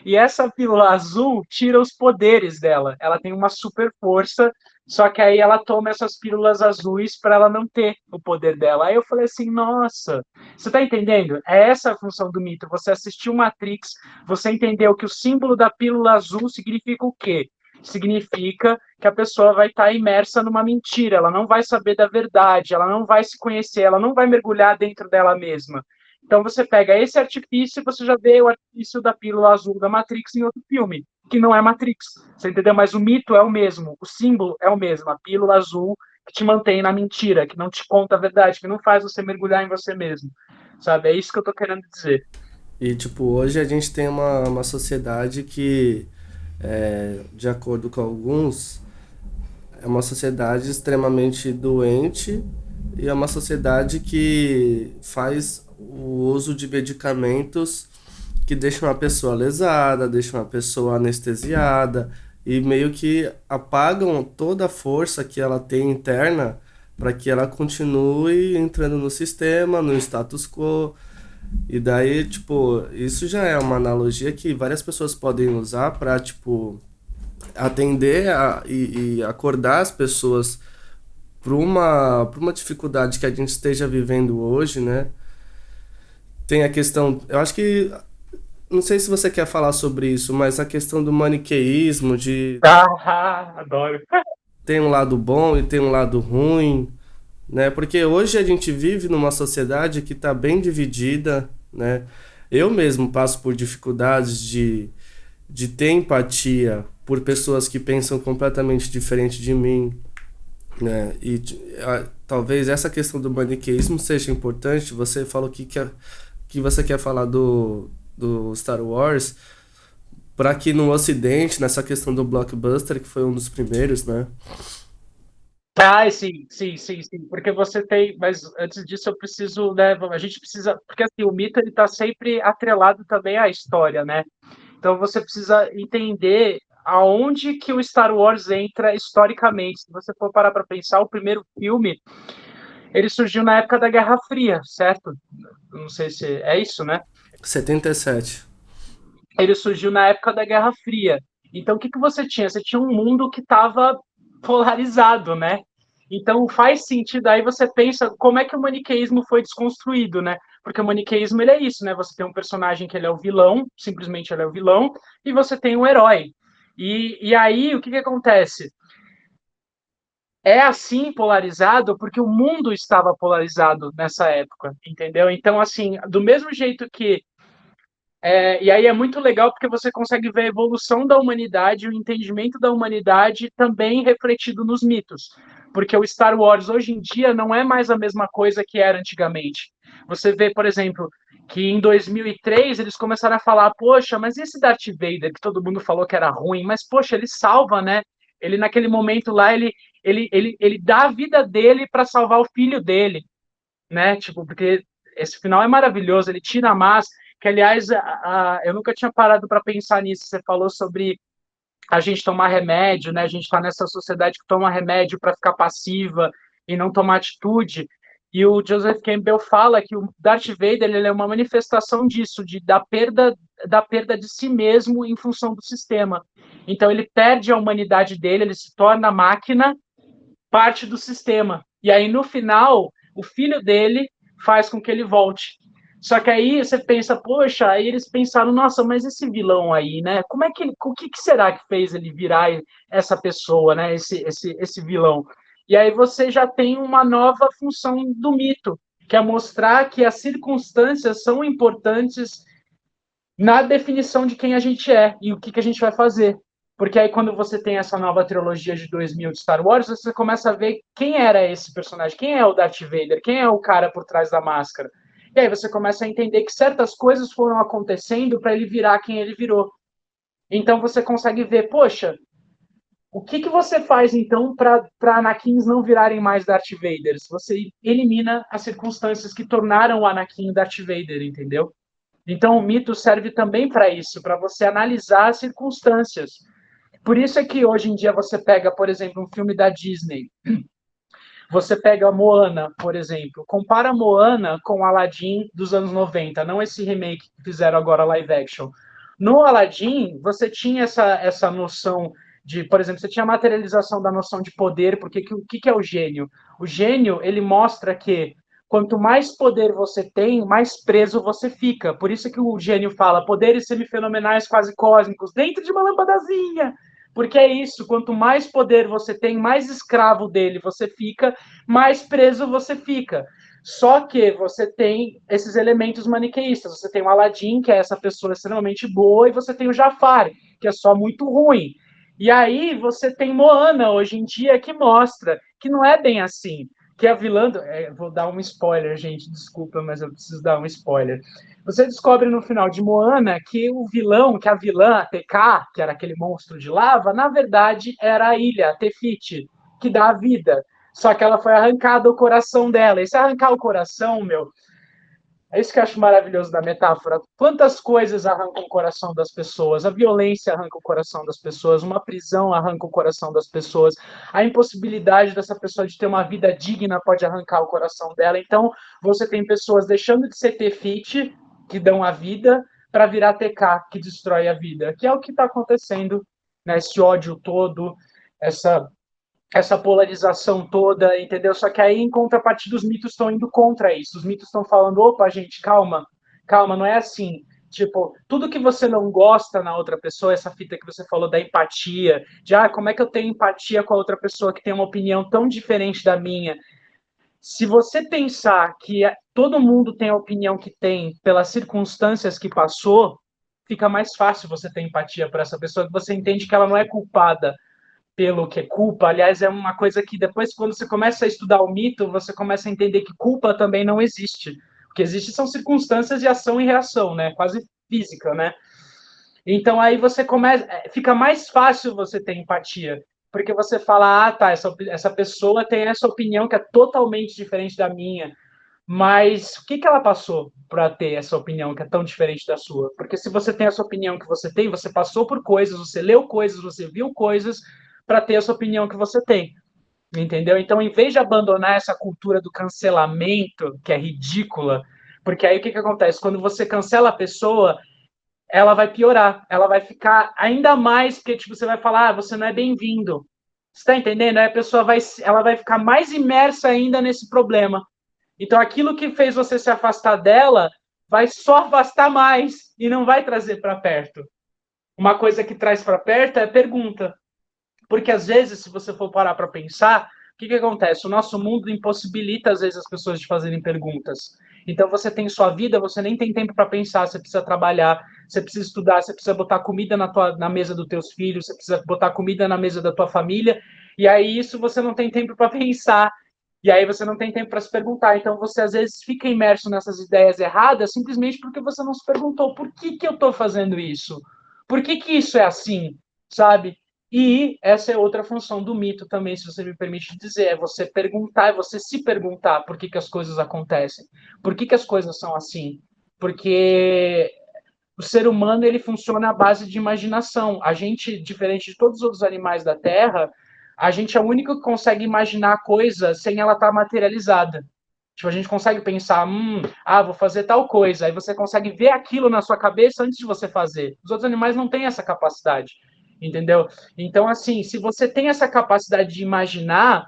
E essa pílula azul tira os poderes dela. Ela tem uma super força, só que aí ela toma essas pílulas azuis para ela não ter o poder dela. Aí eu falei assim, nossa, você tá entendendo? É essa a função do mito. Você assistiu Matrix, você entendeu que o símbolo da pílula azul significa o quê? Significa que a pessoa vai estar imersa numa mentira, ela não vai saber da verdade, ela não vai se conhecer, ela não vai mergulhar dentro dela mesma. Então você pega esse artifício e você já vê o artifício da pílula azul da Matrix em outro filme, que não é Matrix. Você entendeu? Mas o mito é o mesmo, o símbolo é o mesmo, a pílula azul que te mantém na mentira, que não te conta a verdade, que não faz você mergulhar em você mesmo. Sabe? É isso que eu tô querendo dizer. E, tipo, hoje a gente tem uma sociedade que, de acordo com alguns, é uma sociedade extremamente doente e é uma sociedade que faz o uso de medicamentos que deixam a pessoa lesada, deixam a pessoa anestesiada e meio que apagam toda a força que ela tem interna para que ela continue entrando no sistema, no status quo. E daí, tipo, isso já é uma analogia que várias pessoas podem usar para, tipo, e acordar as pessoas para uma dificuldade que a gente esteja vivendo hoje, né? Tem a questão, eu acho que, não sei se você quer falar sobre isso, mas a questão do maniqueísmo, de Ah, adoro. tem um lado bom e tem um lado ruim, né? Porque hoje a gente vive numa sociedade que está bem dividida, né? Eu mesmo passo por dificuldades de ter empatia por pessoas que pensam completamente diferente de mim, né? E talvez essa questão do maniqueísmo seja importante. Você falou que você quer falar do Star Wars para que no Ocidente, nessa questão do blockbuster, que foi um dos primeiros, né? Ah, sim, sim, sim, sim, porque você tem, mas antes disso eu preciso, né, a gente precisa, porque assim, o mito ele tá sempre atrelado também à história, né? Então você precisa entender aonde que o Star Wars entra historicamente. Se você for parar para pensar, o primeiro filme, ele surgiu na época da Guerra Fria, certo? Não sei se é isso, né? 77. Ele surgiu na época da Guerra Fria. Então o que que você tinha? Você tinha um mundo que estava polarizado, né? Então faz sentido, aí você pensa como é que o maniqueísmo foi desconstruído, né? Porque o maniqueísmo ele é isso, né? Você tem um personagem que ele é o vilão, simplesmente ele é o vilão, e você tem um herói. E aí o que, que acontece? É assim polarizado porque o mundo estava polarizado nessa época, entendeu? Então, assim, do mesmo jeito que e aí é muito legal porque você consegue ver a evolução da humanidade, o entendimento da humanidade também refletido nos mitos. Porque o Star Wars hoje em dia não é mais a mesma coisa que era antigamente. Você vê, por exemplo, que em 2003 eles começaram a falar: poxa, mas esse Darth Vader que todo mundo falou que era ruim, mas poxa, ele salva, né? Ele naquele momento lá, ele dá a vida dele para salvar o filho dele, né? Tipo, porque esse final é maravilhoso, ele tira a máscara, que aliás, eu nunca tinha parado para pensar nisso. Você falou sobre a gente tomar remédio, né? A gente está nessa sociedade que toma remédio para ficar passiva e não tomar atitude. E o Joseph Campbell fala que o Darth Vader ele é uma manifestação disso, da perda de si mesmo em função do sistema. Então ele perde a humanidade dele, ele se torna máquina, parte do sistema. E aí no final, o filho dele faz com que ele volte. Só que aí você pensa, poxa, aí eles pensaram, nossa, mas esse vilão aí, né? Como é que ele, o que será que fez ele virar essa pessoa, né? Esse vilão. E aí você já tem uma nova função do mito, que é mostrar que as circunstâncias são importantes na definição de quem a gente é e o que a gente vai fazer. Porque aí, quando você tem essa nova trilogia de 2000 de Star Wars, você começa a ver quem era esse personagem, quem é o Darth Vader, quem é o cara por trás da máscara. E aí você começa a entender que certas coisas foram acontecendo para ele virar quem ele virou. Então você consegue ver, poxa, o que você faz então para Anakins não virarem mais Darth Vaders? Você elimina as circunstâncias que tornaram o Anakin Darth Vader, entendeu? Então o mito serve também para isso, para você analisar as circunstâncias. Por isso é que hoje em dia você pega, por exemplo, um filme da Disney, você pega Moana, por exemplo, compara Moana com Aladdin dos anos 90, não esse remake que fizeram agora live action. No Aladdin, você tinha essa noção de, por exemplo, você tinha a materialização da noção de poder, porque o que é o gênio? O gênio, ele mostra que quanto mais poder você tem, mais preso você fica. Por isso que o gênio fala poderes semifenomenais quase cósmicos dentro de uma lâmpadazinha. Porque é isso, quanto mais poder você tem, mais escravo dele você fica, mais preso você fica. Só que você tem esses elementos maniqueístas. Você tem o Aladdin, que é essa pessoa extremamente boa, e você tem o Jafar, que é só muito ruim. E aí você tem Moana, hoje em dia, que mostra que não é bem assim. Que a vilã... vou dar um spoiler, gente, desculpa, mas eu preciso dar um spoiler. Você descobre no final de Moana que o vilão, que a vilã, a TK, que era aquele monstro de lava, na verdade era a ilha, a Tefiti, que dá a vida. Só que ela foi arrancada o coração dela. E se arrancar o coração, meu, é isso que eu acho maravilhoso da metáfora. Quantas coisas arrancam o coração das pessoas? A violência arranca o coração das pessoas, uma prisão arranca o coração das pessoas, a impossibilidade dessa pessoa de ter uma vida digna pode arrancar o coração dela. Então, você tem pessoas deixando de ser Tefiti, que dão a vida, para virar TK, que destrói a vida, que é o que está acontecendo, né? Esse ódio todo, essa polarização toda, entendeu? Só que aí, em contrapartida, os mitos estão indo contra isso. Os mitos estão falando, opa, gente, calma, calma, não é assim. Tipo, tudo que você não gosta na outra pessoa, essa fita que você falou da empatia, de como é que eu tenho empatia com a outra pessoa que tem uma opinião tão diferente da minha? Se você pensar que todo mundo tem a opinião que tem pelas circunstâncias que passou, fica mais fácil você ter empatia por essa pessoa, que você entende que ela não é culpada pelo que é culpa. Aliás, é uma coisa que depois, quando você começa a estudar o mito, você começa a entender que culpa também não existe. O que existe são circunstâncias de ação e reação, né? Quase física, né? Então aí você começa, fica mais fácil você ter empatia, porque você fala, tá, essa pessoa tem essa opinião que é totalmente diferente da minha, mas o que ela passou para ter essa opinião que é tão diferente da sua? Porque se você tem essa opinião que você tem, você passou por coisas, você leu coisas, você viu coisas para ter essa opinião que você tem. Entendeu? Então, em vez de abandonar essa cultura do cancelamento, que é ridícula, porque aí o que acontece? Quando você cancela a pessoa, ela vai piorar, ela vai ficar ainda mais, porque tipo, você vai falar, você não é bem-vindo. Você está entendendo? Aí a pessoa ela vai ficar mais imersa ainda nesse problema. Então, aquilo que fez você se afastar dela vai só afastar mais e não vai trazer para perto. Uma coisa que traz para perto é pergunta. Porque, às vezes, se você for parar para pensar, o que acontece? O nosso mundo impossibilita, às vezes, as pessoas de fazerem perguntas. Então, você tem sua vida, você nem tem tempo para pensar, você precisa trabalhar, você precisa estudar, você precisa botar comida na mesa dos teus filhos, você precisa botar comida na mesa da tua família, e aí isso você não tem tempo para pensar. E aí você não tem tempo para se perguntar. Então você às vezes fica imerso nessas ideias erradas simplesmente porque você não se perguntou por que eu estou fazendo isso? Por que isso é assim? Sabe? E essa é outra função do mito também, se você me permite dizer, é você perguntar, é você se perguntar por que as coisas acontecem. Por que as coisas são assim? Porque o ser humano ele funciona à base de imaginação. A gente, diferente de todos os outros animais da Terra, a gente é o único que consegue imaginar a coisa sem ela estar materializada. Tipo, a gente consegue pensar, vou fazer tal coisa. Aí você consegue ver aquilo na sua cabeça antes de você fazer. Os outros animais não têm essa capacidade. entendeu? Então, assim, se você tem essa capacidade de imaginar,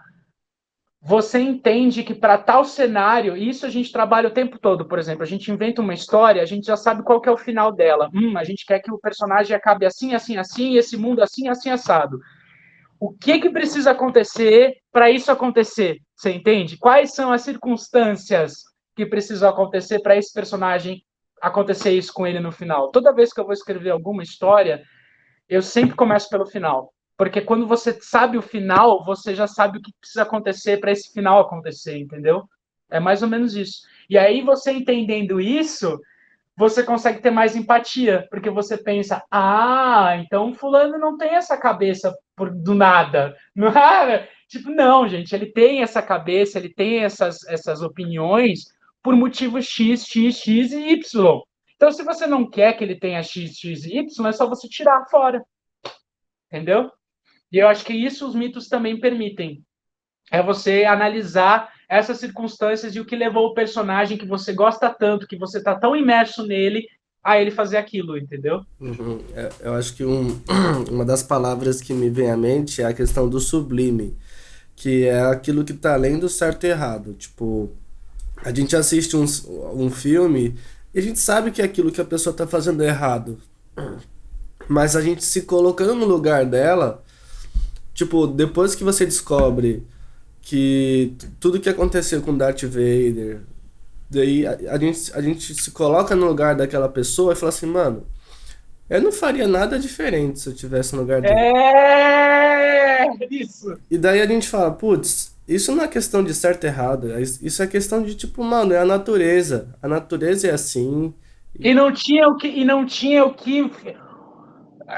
você entende que para tal cenário, e isso a gente trabalha o tempo todo, por exemplo, a gente inventa uma história, a gente já sabe qual que é o final dela. A gente quer que o personagem acabe assim, assim, assim, e esse mundo assim, assim, assado. O que que precisa acontecer para isso acontecer? Você entende? Quais são as circunstâncias que precisam acontecer para esse personagem acontecer isso com ele no final? Toda vez que eu vou escrever alguma história, eu sempre começo pelo final. Porque quando você sabe o final, você já sabe o que precisa acontecer para esse final acontecer, entendeu? É mais ou menos isso. E aí, você entendendo isso, você consegue ter mais empatia, porque você pensa, então fulano não tem essa cabeça do nada. Tipo, não, gente, ele tem essa cabeça, ele tem essas opiniões por motivos X, X, X e Y. Então, se você não quer que ele tenha X, X e Y, é só você tirar fora, entendeu? E eu acho que isso os mitos também permitem. É você analisar essas circunstâncias e o que levou o personagem que você gosta tanto, que você está tão imerso nele, a ele fazer aquilo, entendeu? Uhum. Eu acho que uma das palavras que me vem à mente é a questão do sublime, que é aquilo que tá além do certo e errado. Tipo, a gente assiste um filme e a gente sabe que aquilo que a pessoa tá fazendo é errado. Mas a gente se colocando no lugar dela, tipo, depois que você descobre que tudo que aconteceu com Darth Vader, daí a gente se coloca no lugar daquela pessoa e fala assim, mano, eu não faria nada diferente se eu tivesse no lugar dele. É isso. E daí a gente fala, putz, isso não é questão de certo e errado, isso é questão de tipo, mano, é a natureza. A natureza é assim. E não tinha o que,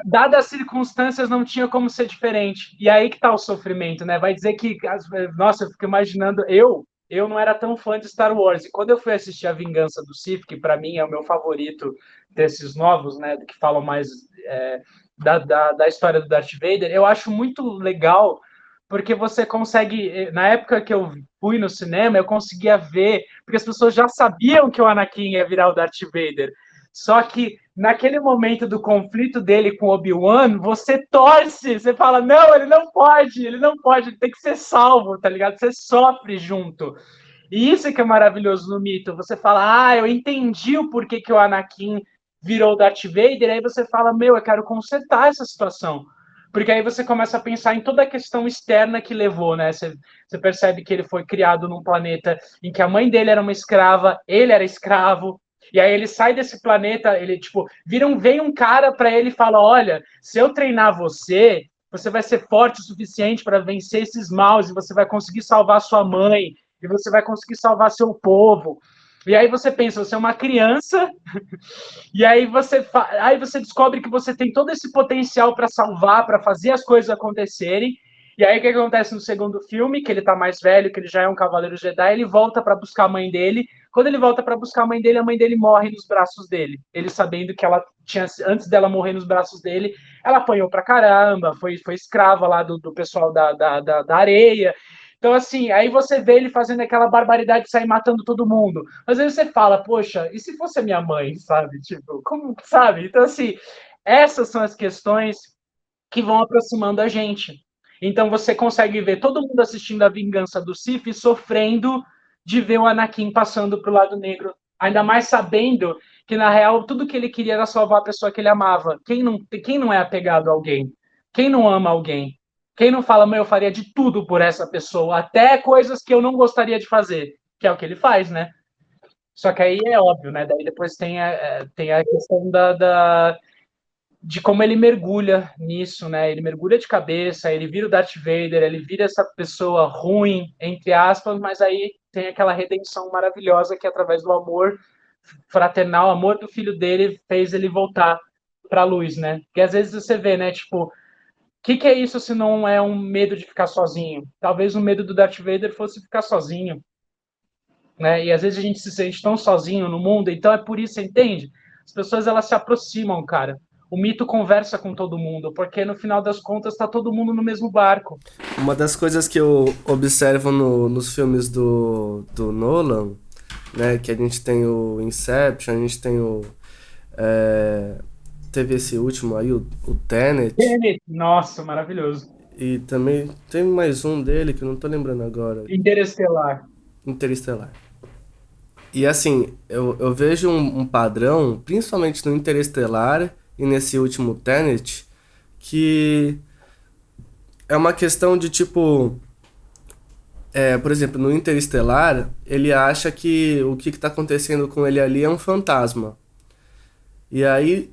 dadas as circunstâncias, não tinha como ser diferente. E aí que tá o sofrimento, né? Vai dizer que, nossa, eu fico imaginando, eu não era tão fã de Star Wars. E quando eu fui assistir A Vingança do Sith, que para mim é o meu favorito desses novos, né, que falam mais da história do Darth Vader, eu acho muito legal, porque você consegue, na época que eu fui no cinema, eu conseguia ver, porque as pessoas já sabiam que o Anakin ia virar o Darth Vader. Só que naquele momento do conflito dele com Obi-Wan, você torce, você fala, não, ele não pode, ele tem que ser salvo, tá ligado? Você sofre junto. E isso é que é maravilhoso no mito. Você fala, eu entendi o porquê que o Anakin virou Darth Vader, aí você fala, eu quero consertar essa situação. Porque aí você começa a pensar em toda a questão externa que levou, né? Você percebe que ele foi criado num planeta em que a mãe dele era uma escrava, ele era escravo, e aí ele sai desse planeta, ele tipo, vem um cara para ele e fala: "Olha, se eu treinar você, você vai ser forte o suficiente para vencer esses maus e você vai conseguir salvar sua mãe e você vai conseguir salvar seu povo". E aí você pensa, você é uma criança, e aí você descobre que você tem todo esse potencial para salvar, para fazer as coisas acontecerem. E aí o que acontece no segundo filme, que ele tá mais velho, que ele já é um cavaleiro Jedi, ele volta para buscar a mãe dele. Quando ele volta para buscar a mãe dele morre nos braços dele. Ele sabendo que ela tinha, antes dela morrer nos braços dele, ela apanhou pra caramba, foi escrava lá do pessoal da areia. Então, assim, aí você vê ele fazendo aquela barbaridade de sair matando todo mundo. Às vezes você fala, poxa, e se fosse a minha mãe, sabe? Tipo, como, sabe? Então, assim, essas são as questões que vão aproximando a gente. Então você consegue ver todo mundo assistindo a Vingança do Sith e sofrendo de ver o Anakin passando pro lado negro, ainda mais sabendo que na real tudo que ele queria era salvar a pessoa que ele amava. Quem não é apegado a alguém? Quem não ama alguém? Quem não fala, eu faria de tudo por essa pessoa, até coisas que eu não gostaria de fazer, que é o que ele faz, né? Só que aí é óbvio, né? Daí depois tem a questão de como ele mergulha nisso, né? Ele mergulha de cabeça, ele vira o Darth Vader, ele vira essa pessoa ruim, entre aspas, mas aí tem aquela redenção maravilhosa que através do amor fraternal, amor do filho dele, fez ele voltar para a luz, né? Porque às vezes você vê, né? Tipo, o que é isso se não é um medo de ficar sozinho? Talvez o medo do Darth Vader fosse ficar sozinho, né? E às vezes a gente se sente tão sozinho no mundo, então é por isso, você entende? As pessoas elas se aproximam, cara. O mito conversa com todo mundo, porque no final das contas tá todo mundo no mesmo barco. Uma das coisas que eu observo nos filmes do Nolan, né, que a gente tem o Inception, a gente tem teve esse último aí, o Tenet, Tenet, nossa, maravilhoso. e também tem mais um dele que eu não tô lembrando agora, Interestelar. Interestelar. E assim, eu vejo um padrão, principalmente no Interestelar e nesse último Tenet, que é uma questão de tipo, por exemplo, no Interestelar, ele acha que o que está acontecendo com ele ali é um fantasma. E aí,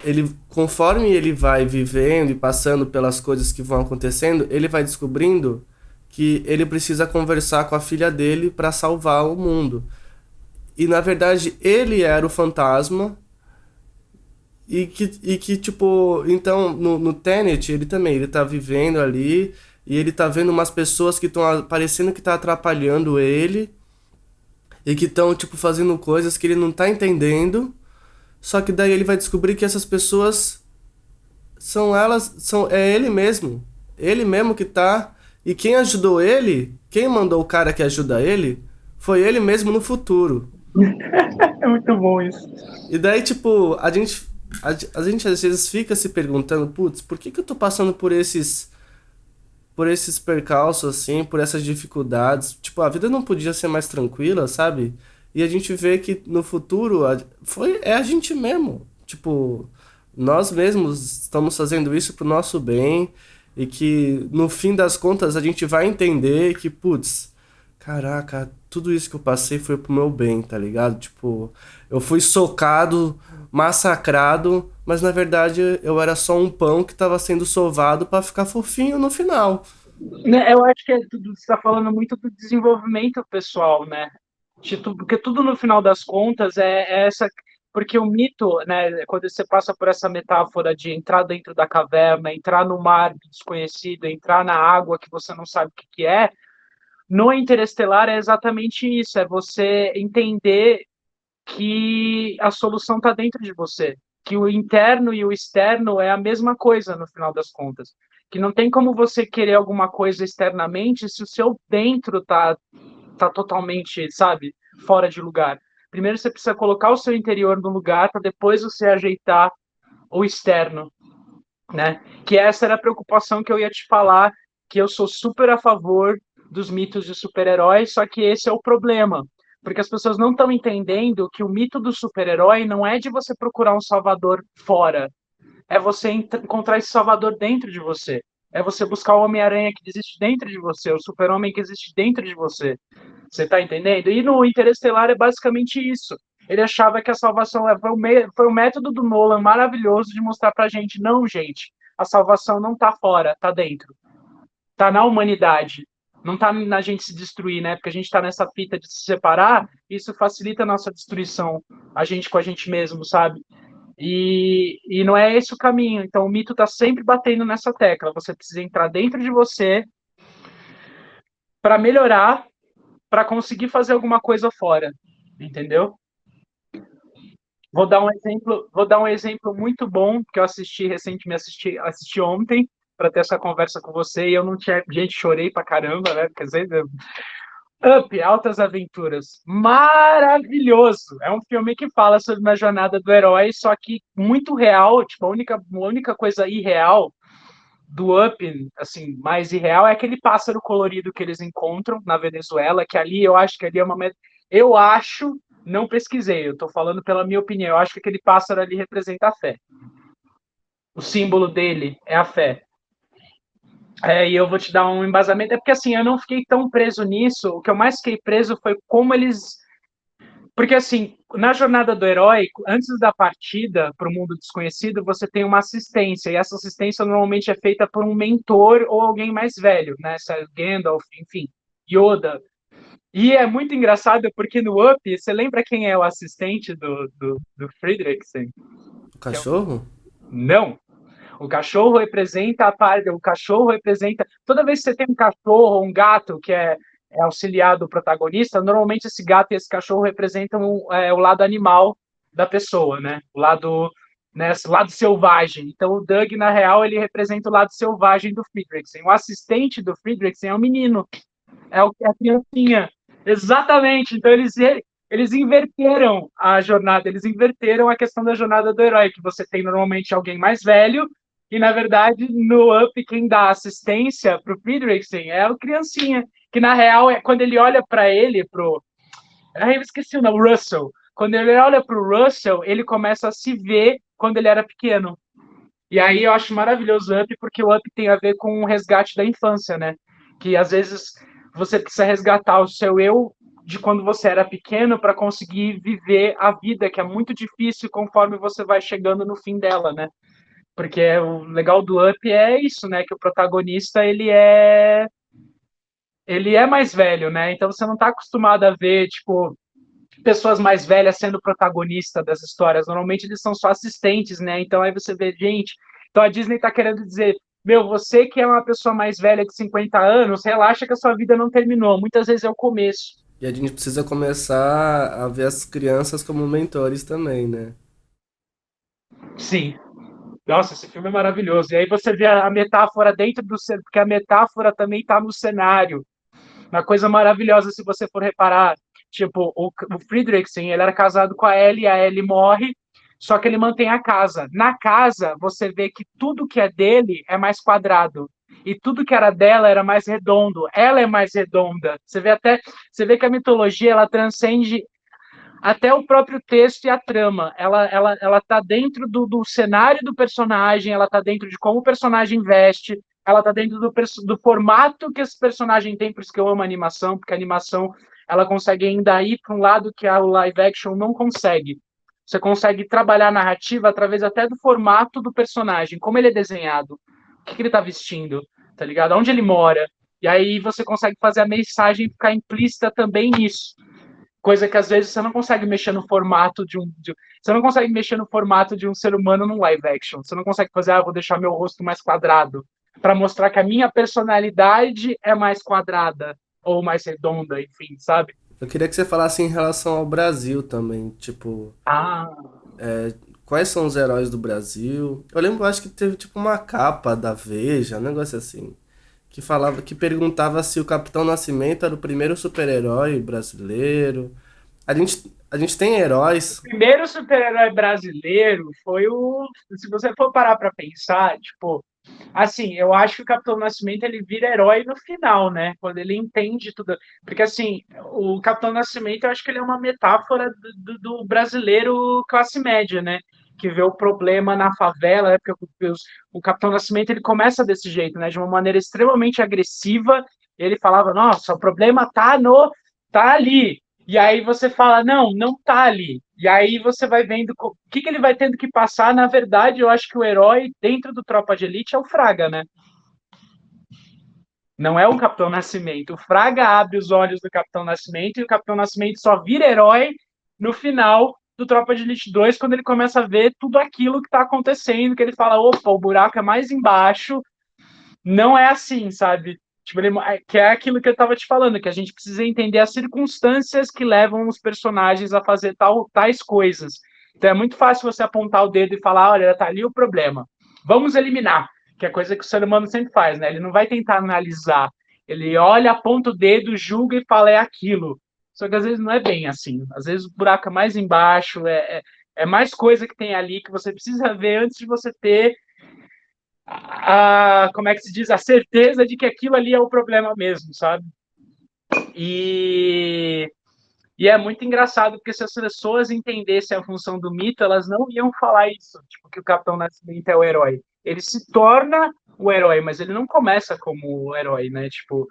ele, conforme ele vai vivendo e passando pelas coisas que vão acontecendo, ele vai descobrindo que ele precisa conversar com a filha dele para salvar o mundo. E na verdade, ele era o fantasma. E que, tipo, então, no Tenet, ele também, ele tá vivendo ali, e ele tá vendo umas pessoas que estão parecendo que tá atrapalhando ele, e que estão, tipo, fazendo coisas que ele não tá entendendo, só que daí ele vai descobrir que essas pessoas é ele mesmo que tá, e quem ajudou ele, quem mandou o cara que ajuda ele, foi ele mesmo no futuro. É muito bom isso. E daí, tipo, a gente às vezes fica se perguntando, putz, por que que eu tô passando por esses percalços, assim, por essas dificuldades? Tipo, a vida não podia ser mais tranquila, sabe? E a gente vê que no futuro é a gente mesmo. Tipo, nós mesmos estamos fazendo isso pro nosso bem e que no fim das contas a gente vai entender que, putz, caraca, tudo isso que eu passei foi pro meu bem, tá ligado? Tipo, eu fui socado, massacrado, mas na verdade eu era só um pão que tava sendo sovado pra ficar fofinho no final. Né, eu acho que você está falando muito do desenvolvimento pessoal, né? Porque tudo no final das contas é essa. Porque o mito, né, quando você passa por essa metáfora de entrar dentro da caverna, entrar no mar desconhecido, entrar na água que você não sabe o que que é, no Interestelar é exatamente isso, é você entender que a solução está dentro de você, que o interno e o externo é a mesma coisa no final das contas, que não tem como você querer alguma coisa externamente se o seu dentro tá totalmente, sabe, fora de lugar. Primeiro você precisa colocar o seu interior no lugar para depois você ajeitar o externo, né? Que essa era a preocupação que eu ia te falar, que eu sou super a favor dos mitos de super-heróis, só que esse é o problema. Porque as pessoas não estão entendendo que o mito do super-herói não é de você procurar um salvador fora, é você encontrar esse salvador dentro de você. É você buscar o Homem-Aranha que existe dentro de você, o Super-Homem que existe dentro de você. Você tá entendendo? E no Interestelar é basicamente isso. Ele achava que a salvação foi o método do Nolan maravilhoso de mostrar pra gente, não, gente, a salvação não tá fora, tá dentro. Tá na humanidade. Não tá na gente se destruir, né? Porque a gente tá nessa fita de se separar, isso facilita a nossa destruição, a gente com a gente mesmo, sabe? E não é esse o caminho. Então o mito tá sempre batendo nessa tecla. Você precisa entrar dentro de você para melhorar, para conseguir fazer alguma coisa fora, entendeu? Vou dar um exemplo muito bom que eu assisti recentemente, assisti ontem para ter essa conversa com você e eu não tinha, gente, chorei pra caramba, né? Quer dizer, Up, Altas Aventuras, maravilhoso. É um filme que fala sobre uma jornada do herói, só que muito real. Tipo, a única coisa irreal do Up, assim, mais irreal, é aquele pássaro colorido que eles encontram na Venezuela, que ali eu acho que ali é uma. Eu acho, não pesquisei, eu tô falando pela minha opinião, eu acho que aquele pássaro ali representa a fé. O símbolo dele é a fé. E eu vou te dar um embasamento, é porque assim, eu não fiquei tão preso nisso, o que eu mais fiquei preso foi como eles. Porque, assim, na jornada do herói, antes da partida para o mundo desconhecido, você tem uma assistência, e essa assistência normalmente é feita por um mentor ou alguém mais velho, né? Gandalf, enfim, Yoda. E é muito engraçado porque no Up, você lembra quem é o assistente do Friedrichsen? O cachorro? Não. O cachorro representa a parte. O cachorro representa. Toda vez que você tem um cachorro ou um gato que é auxiliar do protagonista, normalmente esse gato e esse cachorro representam o lado animal da pessoa, né? O lado selvagem. Então o Doug, na real, ele representa o lado selvagem do Friedrichsen. O assistente do Friedrichsen é o menino, é a criancinha. Exatamente. Então eles inverteram a jornada, eles inverteram a questão da jornada do herói, que você tem normalmente alguém mais velho, e na verdade no Up quem dá assistência pro Friedrichsen é o criancinha, que na real é quando ele olha para ele, pro. Eu esqueci o nome, o Russell. Quando ele olha pro Russell, ele começa a se ver quando ele era pequeno. E aí eu acho maravilhoso o Up, porque o Up tem a ver com o resgate da infância, né? Que às vezes você precisa resgatar o seu eu de quando você era pequeno para conseguir viver a vida, que é muito difícil conforme você vai chegando no fim dela, né? Porque o legal do Up é isso, né? Que o protagonista ele é mais velho, né? Então você não está acostumado a ver, tipo, pessoas mais velhas sendo protagonista das histórias. Normalmente eles são só assistentes, né? Então aí você vê, gente. Então a Disney tá querendo dizer, meu, você que é uma pessoa mais velha de 50 anos, relaxa que a sua vida não terminou. Muitas vezes é o começo. E a gente precisa começar a ver as crianças como mentores também, né? Sim. Nossa, esse filme é maravilhoso. E aí você vê a metáfora dentro do cenário, porque a metáfora também está no cenário. Uma coisa maravilhosa, se você for reparar, tipo, o Friedrichsen, ele era casado com a Ellie morre, só que ele mantém a casa. Na casa, você vê que tudo que é dele é mais quadrado. E tudo que era dela era mais redondo. Ela é mais redonda. Você vê que a mitologia ela transcende até o próprio texto e a trama. Ela tá dentro do cenário do personagem, ela tá dentro de como o personagem veste, ela tá dentro do formato que esse personagem tem, por isso que eu amo a animação, porque a animação ela consegue ainda ir para um lado que o live action não consegue. Você consegue trabalhar a narrativa através até do formato do personagem, como ele é desenhado, o que ele tá vestindo, tá ligado? Onde ele mora. E aí você consegue fazer a mensagem ficar implícita também nisso. Coisa que às vezes você não consegue mexer no formato você não consegue mexer no formato de um ser humano num live action. Você não consegue fazer, vou deixar meu rosto mais quadrado para mostrar que a minha personalidade é mais quadrada ou mais redonda, enfim, sabe? Eu queria que você falasse em relação ao Brasil também, tipo, Ah, quais são os heróis do Brasil? Eu lembro, acho que teve tipo uma capa da Veja, um negócio assim, que falava, que perguntava se o Capitão Nascimento era o primeiro super-herói brasileiro. A gente tem o heróis. primeiro super-herói brasileiro foi o. Se você for parar para pensar, tipo, assim, eu acho que o Capitão Nascimento ele vira herói no final, né? Quando ele entende tudo. Porque, assim, o Capitão Nascimento eu acho que ele é uma metáfora do brasileiro classe média, né? Que vê o problema na favela, né? Porque o Capitão Nascimento ele começa desse jeito, né? De uma maneira extremamente agressiva. Ele falava: Nossa, o problema tá ali. E aí você fala, não, não tá ali. E aí você vai vendo o que ele vai tendo que passar. Na verdade, eu acho que o herói dentro do Tropa de Elite é o Fraga, né? Não é o Capitão Nascimento. O Fraga abre os olhos do Capitão Nascimento e o Capitão Nascimento só vira herói no final do Tropa de Elite 2, quando ele começa a ver tudo aquilo que tá acontecendo, que ele fala, opa, o buraco é mais embaixo, não é assim, sabe? Tipo, que é aquilo que eu tava te falando, que a gente precisa entender as circunstâncias que levam os personagens a fazer tais coisas. Então é muito fácil você apontar o dedo e falar, olha, tá ali o problema. Vamos eliminar, que é coisa que o ser humano sempre faz, né? Ele não vai tentar analisar. Ele olha, aponta o dedo, julga e fala, é aquilo. Só que às vezes não é bem assim. Às vezes o buraco é mais embaixo, é mais coisa que tem ali que você precisa ver antes de você ter como é que se diz, a certeza de que aquilo ali é o problema mesmo, sabe? E, e é muito engraçado, porque se as pessoas entendessem a função do mito, elas não iam falar isso, tipo, que o Capitão Nascimento é o herói. Ele se torna o herói, mas ele não começa como o herói, né? Tipo,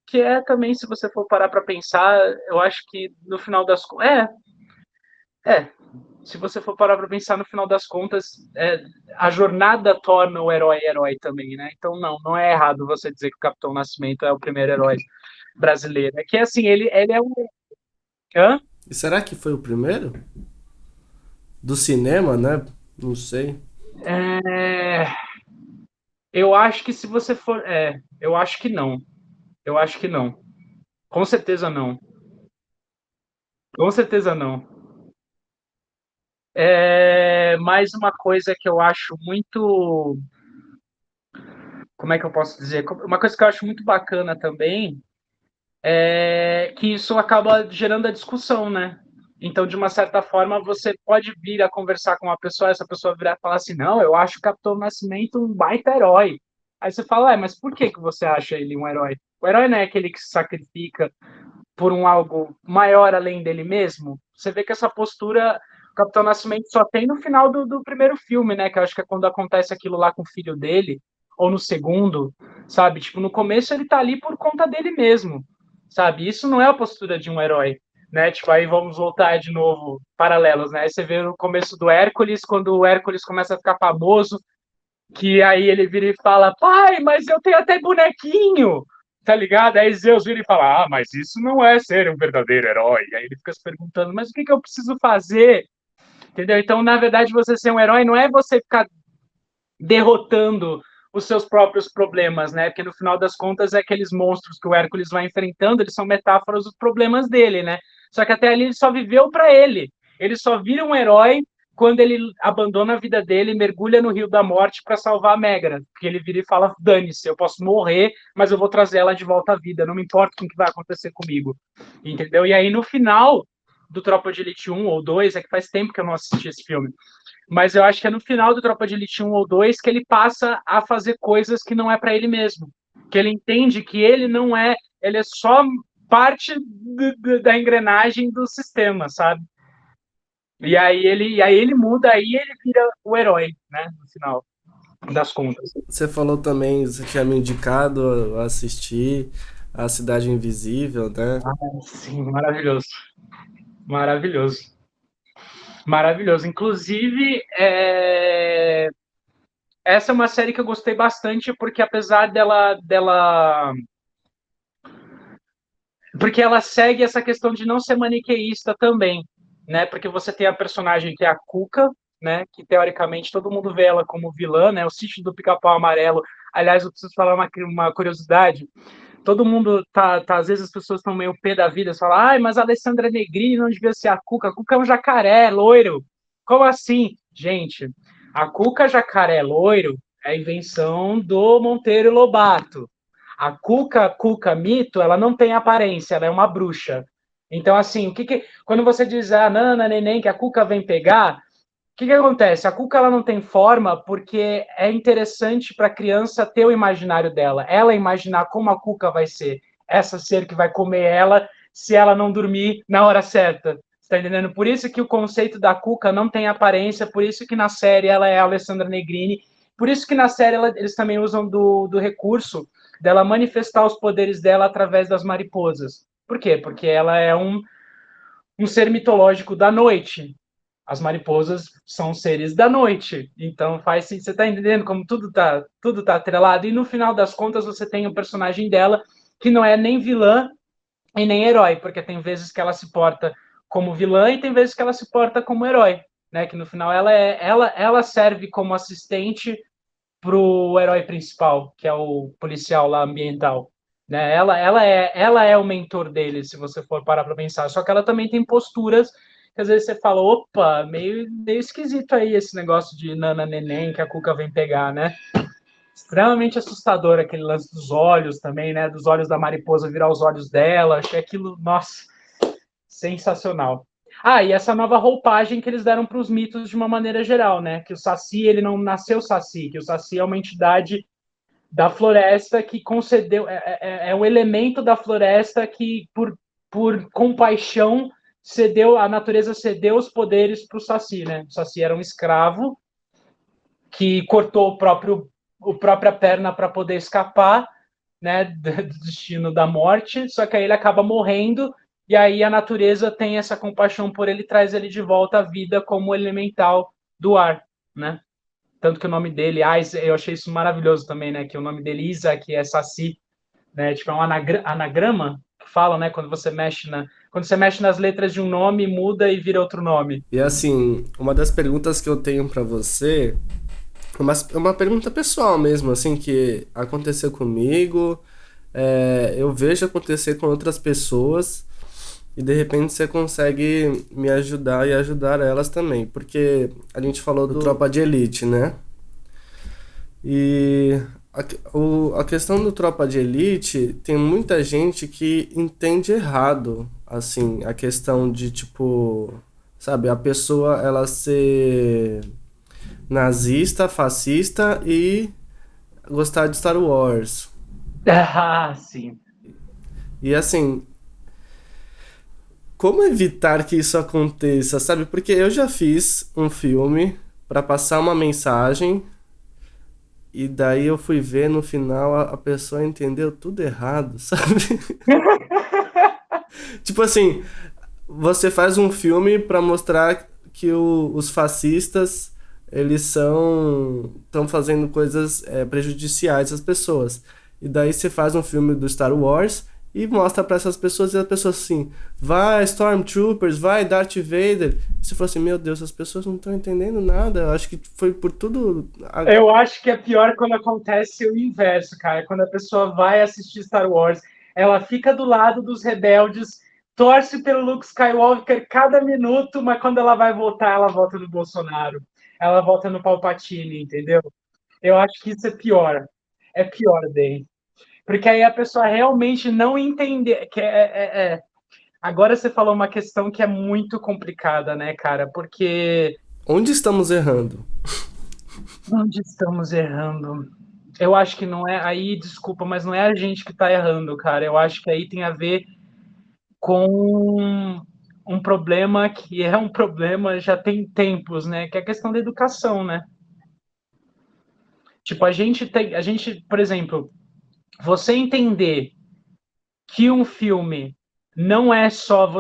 que é também, se você for parar para pensar, eu acho que no final das contas. Se você for parar para pensar no final das contas, a jornada torna o herói herói também, né? Então não é errado você dizer que o Capitão Nascimento é o primeiro herói brasileiro. É que assim, ele é um. Hã? E será que foi o primeiro? Do cinema, né? Não sei. É, eu acho que se você for. Eu acho que não. Eu acho que não. Com certeza não. Com certeza não. Mais uma coisa que eu acho muito. Como é que eu posso dizer? Uma coisa que eu acho muito bacana também que isso acaba gerando a discussão, né? Então, de uma certa forma, você pode vir a conversar com uma pessoa, essa pessoa virar e falar assim, não, eu acho o Capitão Nascimento um baita herói. Aí você fala, mas por que você acha ele um herói? O herói não é aquele que se sacrifica por um algo maior além dele mesmo? Você vê que essa postura o Capitão Nascimento só tem no final do primeiro filme, né? Que eu acho que é quando acontece aquilo lá com o filho dele, ou no segundo, sabe? Tipo, no começo ele tá ali por conta dele mesmo, sabe? Isso não é a postura de um herói, né? Tipo, aí vamos voltar de novo, paralelos, né? Aí você vê no começo do Hércules, quando o Hércules começa a ficar famoso, que aí ele vira e fala, pai, mas eu tenho até bonequinho, tá ligado? Aí Zeus vira e fala, mas isso não é ser um verdadeiro herói. Aí ele fica se perguntando, mas o que eu preciso fazer? Entendeu? Então, na verdade, você ser um herói não é você ficar derrotando os seus próprios problemas, né? Porque no final das contas, é aqueles monstros que o Hércules vai enfrentando, eles são metáforas dos problemas dele, né? Só que até ali ele só viveu para ele. Ele só vira um herói quando ele abandona a vida dele e mergulha no Rio da Morte para salvar a Megra. Porque ele vira e fala: dane-se, eu posso morrer, mas eu vou trazer ela de volta à vida, não me importa o que vai acontecer comigo. Entendeu? E aí no final do Tropa de Elite 1 ou 2, é que faz tempo que eu não assisti esse filme, mas eu acho que é no final do Tropa de Elite 1 ou 2 que ele passa a fazer coisas que não é para ele mesmo. Que ele entende que ele não é, ele é só parte da engrenagem do sistema, sabe? E aí ele muda, aí ele vira o herói, né? No final das contas. Você falou também, você tinha me indicado a assistir A Cidade Invisível, né? Sim, maravilhoso. Maravilhoso. Maravilhoso. Inclusive, essa é uma série que eu gostei bastante, porque apesar dela porque ela segue essa questão de não ser maniqueísta também, né? Porque você tem a personagem que é a Cuca, né? Que teoricamente todo mundo vê ela como vilã, né? O Sítio do Pica-Pau Amarelo. Aliás, eu preciso falar uma curiosidade. Todo mundo às vezes as pessoas estão meio pé da vida, falam, ai, mas a Alessandra Negrini não devia ser a Cuca. A Cuca é um jacaré loiro. Como assim? Gente, a Cuca jacaré loiro é a invenção do Monteiro Lobato. A Cuca Mito, ela não tem aparência, ela é uma bruxa. Então, assim, quando você diz, Nana, neném, que a Cuca vem pegar, o que acontece? A Cuca ela não tem forma porque é interessante para a criança ter o imaginário dela. Ela imaginar como a Cuca vai ser. Essa ser que vai comer ela se ela não dormir na hora certa. Está entendendo? Por isso que o conceito da Cuca não tem aparência, por isso que na série ela é a Alessandra Negrini, por isso que na série eles também usam do recurso dela manifestar os poderes dela através das mariposas. Por quê? Porque ela é um ser mitológico da noite. As mariposas são seres da noite. Então você está entendendo como tudo tá atrelado? E no final das contas você tem o personagem dela que não é nem vilã e nem herói, porque tem vezes que ela se porta como vilã e tem vezes que ela se porta como herói, né? Que no final ela serve como assistente pro herói principal, que é o policial lá ambiental. Né? Ela é o mentor dele, se você for parar para pensar. Só que ela também tem posturas que às vezes você fala, opa, meio esquisito aí esse negócio de Nana Neném que a Cuca vem pegar, né? Extremamente assustador aquele lance dos olhos também, né? Dos olhos da mariposa virar os olhos dela. Achei aquilo, nossa, sensacional. E essa nova roupagem que eles deram para os mitos de uma maneira geral, né? Que o Saci, ele não nasceu Saci, que o Saci é uma entidade da floresta que concedeu, é um elemento da floresta que, por compaixão, a natureza cedeu os poderes para o Saci, né? O Saci era um escravo que cortou a própria perna para poder escapar, né, do destino da morte, só que aí ele acaba morrendo, e aí a natureza tem essa compaixão por ele, traz ele de volta à vida como elemental do ar, né? Tanto que o nome dele, eu achei isso maravilhoso também, né? Que o nome dele, Isaac, é Saci, né? Tipo, é um anagrama que fala, né? Quando você mexe nas letras de um nome, muda e vira outro nome. E assim, uma das perguntas que eu tenho pra você, uma pergunta pessoal mesmo, assim, que aconteceu comigo, eu vejo acontecer com outras pessoas e de repente você consegue me ajudar e ajudar elas também, porque a gente falou do Tropa de Elite, né? E A questão do Tropa de Elite, tem muita gente que entende errado, assim, a questão de, tipo, sabe, a pessoa ela ser nazista, fascista e gostar de Star Wars. Ah, sim. E assim, como evitar que isso aconteça, sabe? Porque eu já fiz um filme para passar uma mensagem e daí eu fui ver no final a pessoa entendeu tudo errado, sabe? Tipo assim, você faz um filme para mostrar que os fascistas eles são estão fazendo coisas prejudiciais às pessoas. E daí você faz um filme do Star Wars e mostra para essas pessoas e as pessoas assim, vai Stormtroopers, vai Darth Vader. E você fala assim, meu Deus, as pessoas não estão entendendo nada. Eu acho que foi por tudo. Eu acho que é pior quando acontece o inverso, cara. Quando a pessoa vai assistir Star Wars, ela fica do lado dos rebeldes, torce pelo Luke Skywalker cada minuto, mas quando ela vai votar, ela vota no Bolsonaro. Ela vota no Palpatine, entendeu? Eu acho que isso é pior. É pior, bem. Porque aí a pessoa realmente não entende. Agora você falou uma questão que é muito complicada, né, cara? Porque Onde estamos errando? onde estamos errando? Eu acho que não é. Aí, desculpa, mas não é a gente que está errando, cara. Eu acho que aí tem a ver com um problema que é um problema já tem tempos, né? Que é a questão da educação, né? Tipo, a gente, por exemplo, você entender que um filme não é só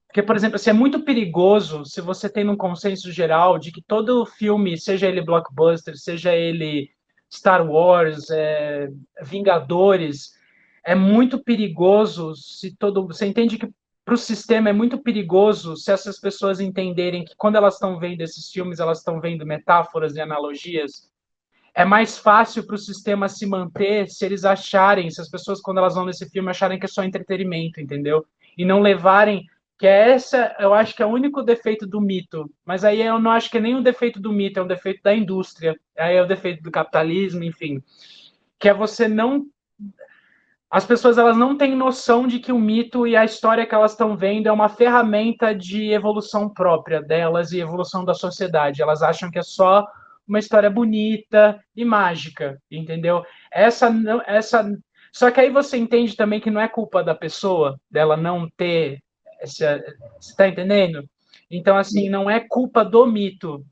porque, por exemplo, assim, é muito perigoso se você tem um consenso geral de que todo filme, seja ele blockbuster, seja ele Star Wars, Vingadores, é muito perigoso se todo. Você entende que para o sistema é muito perigoso se essas pessoas entenderem que quando elas estão vendo esses filmes, elas estão vendo metáforas e analogias. É mais fácil para o sistema se manter se eles acharem, se as pessoas, quando elas vão nesse filme, acharem que é só entretenimento, entendeu? E não levarem. Que é essa, eu acho que é o único defeito do mito. Mas aí eu não acho que é nem um defeito do mito, é um defeito da indústria. Aí é o defeito do capitalismo, enfim. Que é você não. As pessoas elas não têm noção de que o mito e a história que elas estão vendo é uma ferramenta de evolução própria delas e evolução da sociedade. Elas acham que é só uma história bonita e mágica, entendeu? Essa, só que aí você entende também que não é culpa da pessoa dela não ter essa, você está entendendo? Então assim, não é culpa do mito,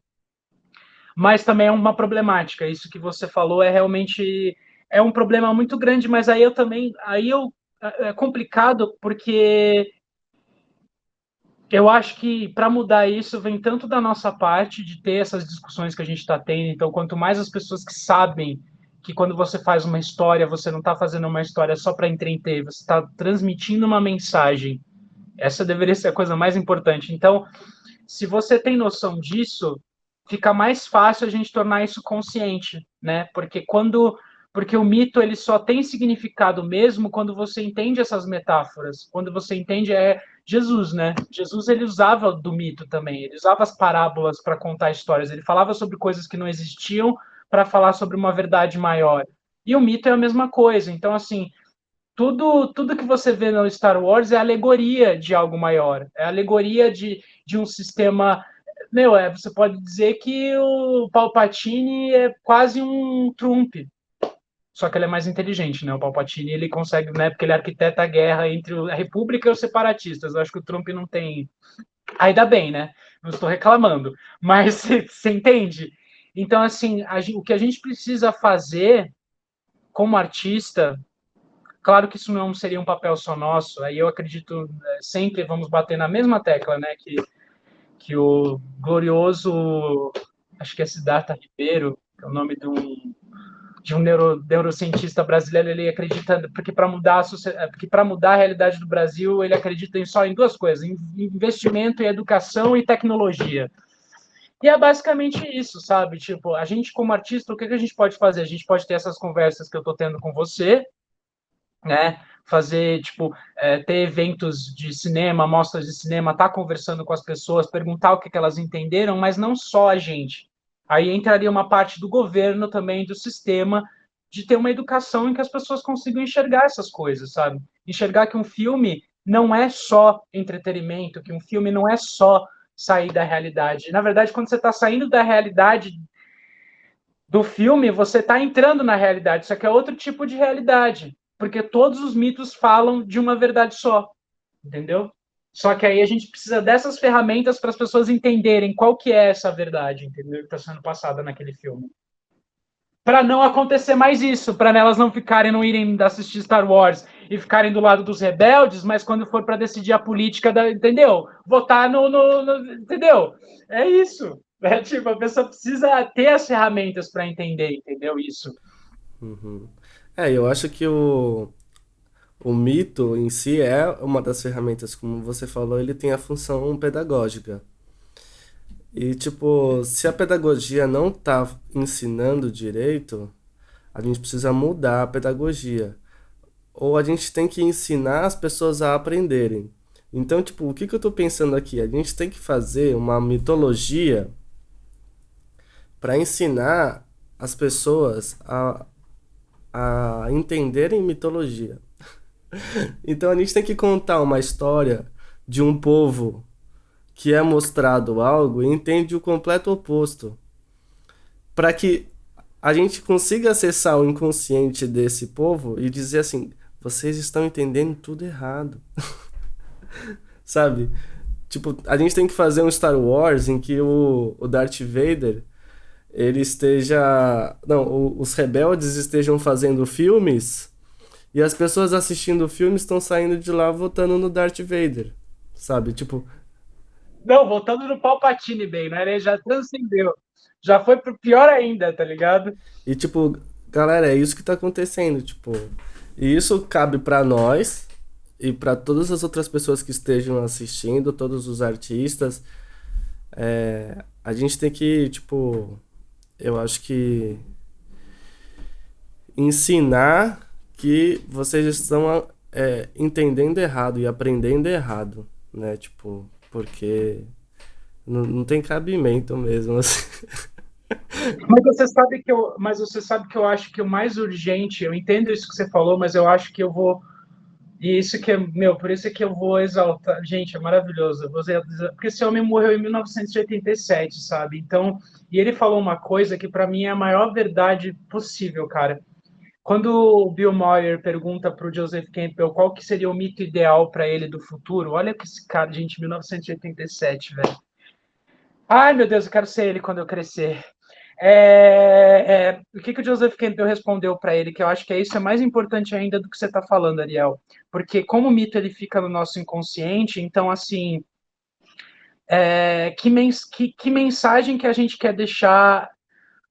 mas também é uma problemática. Isso que você falou é realmente é um problema muito grande, mas aí eu também, aí eu é complicado porque eu acho que para mudar isso vem tanto da nossa parte de ter essas discussões que a gente está tendo. Então, quanto mais as pessoas que sabem que quando você faz uma história, você não está fazendo uma história só para entreter, você está transmitindo uma mensagem. Essa deveria ser a coisa mais importante. Então, se você tem noção disso, fica mais fácil a gente tornar isso consciente, né? Porque o mito ele só tem significado mesmo quando você entende essas metáforas, quando você entende Jesus, né? Jesus ele usava do mito também, ele usava as parábolas para contar histórias, ele falava sobre coisas que não existiam para falar sobre uma verdade maior. E o mito é a mesma coisa. Então assim, tudo que você vê no Star Wars é alegoria de algo maior, é alegoria de um sistema. Meu, você pode dizer que o Palpatine é quase um Trump, só que ele é mais inteligente, né? O Palpatine ele consegue, né? Porque ele arquiteta a guerra entre a República e os separatistas. Eu acho que o Trump não tem. Ainda bem, né? Não estou reclamando, mas você entende? Então, assim, o que a gente precisa fazer como artista. Claro que isso não seria um papel só nosso, aí eu acredito, sempre vamos bater na mesma tecla, né, que o glorioso, acho que é Siddhartha Ribeiro, que é o nome de um neurocientista brasileiro, ele acredita, porque para mudar a realidade do Brasil, ele acredita só em duas coisas, em investimento em educação e tecnologia. E é basicamente isso, sabe? Tipo, a gente como artista, o que a gente pode fazer? A gente pode ter essas conversas que eu estou tendo com você, né? Fazer, tipo, ter eventos de cinema, mostras de cinema, estar conversando com as pessoas, perguntar o que elas entenderam, mas não só a gente. Aí entraria uma parte do governo também, do sistema, de ter uma educação em que as pessoas consigam enxergar essas coisas, sabe? Enxergar que um filme não é só entretenimento, que um filme não é só sair da realidade. Na verdade, quando você está saindo da realidade do filme, você está entrando na realidade, só que é outro tipo de realidade, porque todos os mitos falam de uma verdade só, entendeu? Só que aí a gente precisa dessas ferramentas para as pessoas entenderem qual que é essa verdade, entendeu? Que está sendo passada naquele filme. Para não acontecer mais isso, para elas não ficarem, não irem assistir Star Wars e ficarem do lado dos rebeldes, mas quando for para decidir a política, entendeu? Votar entendeu? É isso. É, tipo, a pessoa precisa ter as ferramentas para entender, entendeu? Isso. Uhum. Eu acho que o mito em si é uma das ferramentas, como você falou, ele tem a função pedagógica. E, tipo, se a pedagogia não tá ensinando direito, a gente precisa mudar a pedagogia. Ou a gente tem que ensinar as pessoas a aprenderem. Então, tipo, o que que eu tô pensando aqui? A gente tem que fazer uma mitologia para ensinar as pessoas a entenderem mitologia. Então, a gente tem que contar uma história de um povo que é mostrado algo e entende o completo oposto, para que a gente consiga acessar o inconsciente desse povo e dizer assim: vocês estão entendendo tudo errado, sabe? Tipo, a gente tem que fazer um Star Wars em que o Darth Vader ele esteja. Não, os rebeldes estejam fazendo filmes e as pessoas assistindo o filme estão saindo de lá votando no Darth Vader, sabe? Tipo, Não, voltando no Palpatine bem, né? Ele já transcendeu. Já foi pro pior ainda, tá ligado? e tipo, galera, é isso que tá acontecendo, tipo, e isso cabe pra nós e pra todas as outras pessoas que estejam assistindo, todos os artistas. A gente tem que, tipo, eu acho que ensinar que vocês estão entendendo errado e aprendendo errado, né? Tipo, porque não tem cabimento mesmo, assim. Mas você sabe que eu acho que o mais urgente, eu entendo isso que você falou, mas eu acho que eu vou. E isso que é, meu, por isso é que eu vou exaltar. Gente, é maravilhoso. Porque esse homem morreu em 1987, sabe? Então, e ele falou uma coisa que para mim é a maior verdade possível, cara. Quando o Bill Moyer pergunta para o Joseph Campbell qual que seria o mito ideal para ele do futuro, olha que esse cara, gente, 1987, velho. Ai, meu Deus, eu quero ser ele quando eu crescer. O que o Joseph Campbell respondeu para ele, que eu acho que isso é mais importante ainda do que você está falando, Ariel, porque como o mito ele fica no nosso inconsciente, então assim, que mensagem que a gente quer deixar,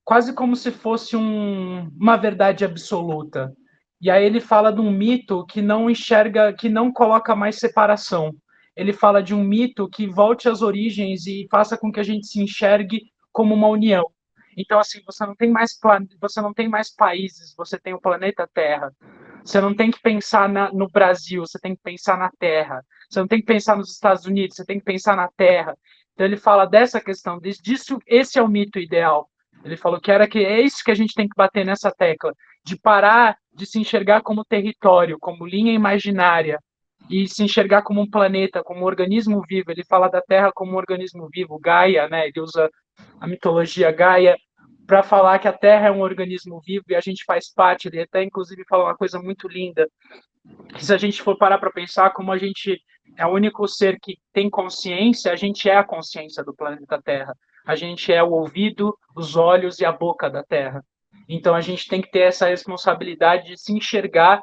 quase como se fosse uma verdade absoluta. E aí ele fala de um mito que não enxerga, que não coloca mais separação. Ele fala de um mito que volte às origens e faça com que a gente se enxergue como uma união. Então, assim, você não tem mais países, você tem o planeta Terra. Você não tem que pensar no Brasil, você tem que pensar na Terra. Você não tem que pensar nos Estados Unidos, você tem que pensar na Terra. Então ele fala dessa questão, disso, esse é o mito ideal. Ele falou que é isso que a gente tem que bater nessa tecla, de parar de se enxergar como território, como linha imaginária, e se enxergar como um planeta, como um organismo vivo. Ele fala da Terra como um organismo vivo, Gaia, né? Ele usa a mitologia Gaia para falar que a Terra é um organismo vivo e a gente faz parte. Ele até, inclusive, fala uma coisa muito linda, que se a gente for parar para pensar como a gente é o único ser que tem consciência, a gente é a consciência do planeta Terra. A gente é o ouvido, os olhos e a boca da Terra. Então a gente tem que ter essa responsabilidade de se enxergar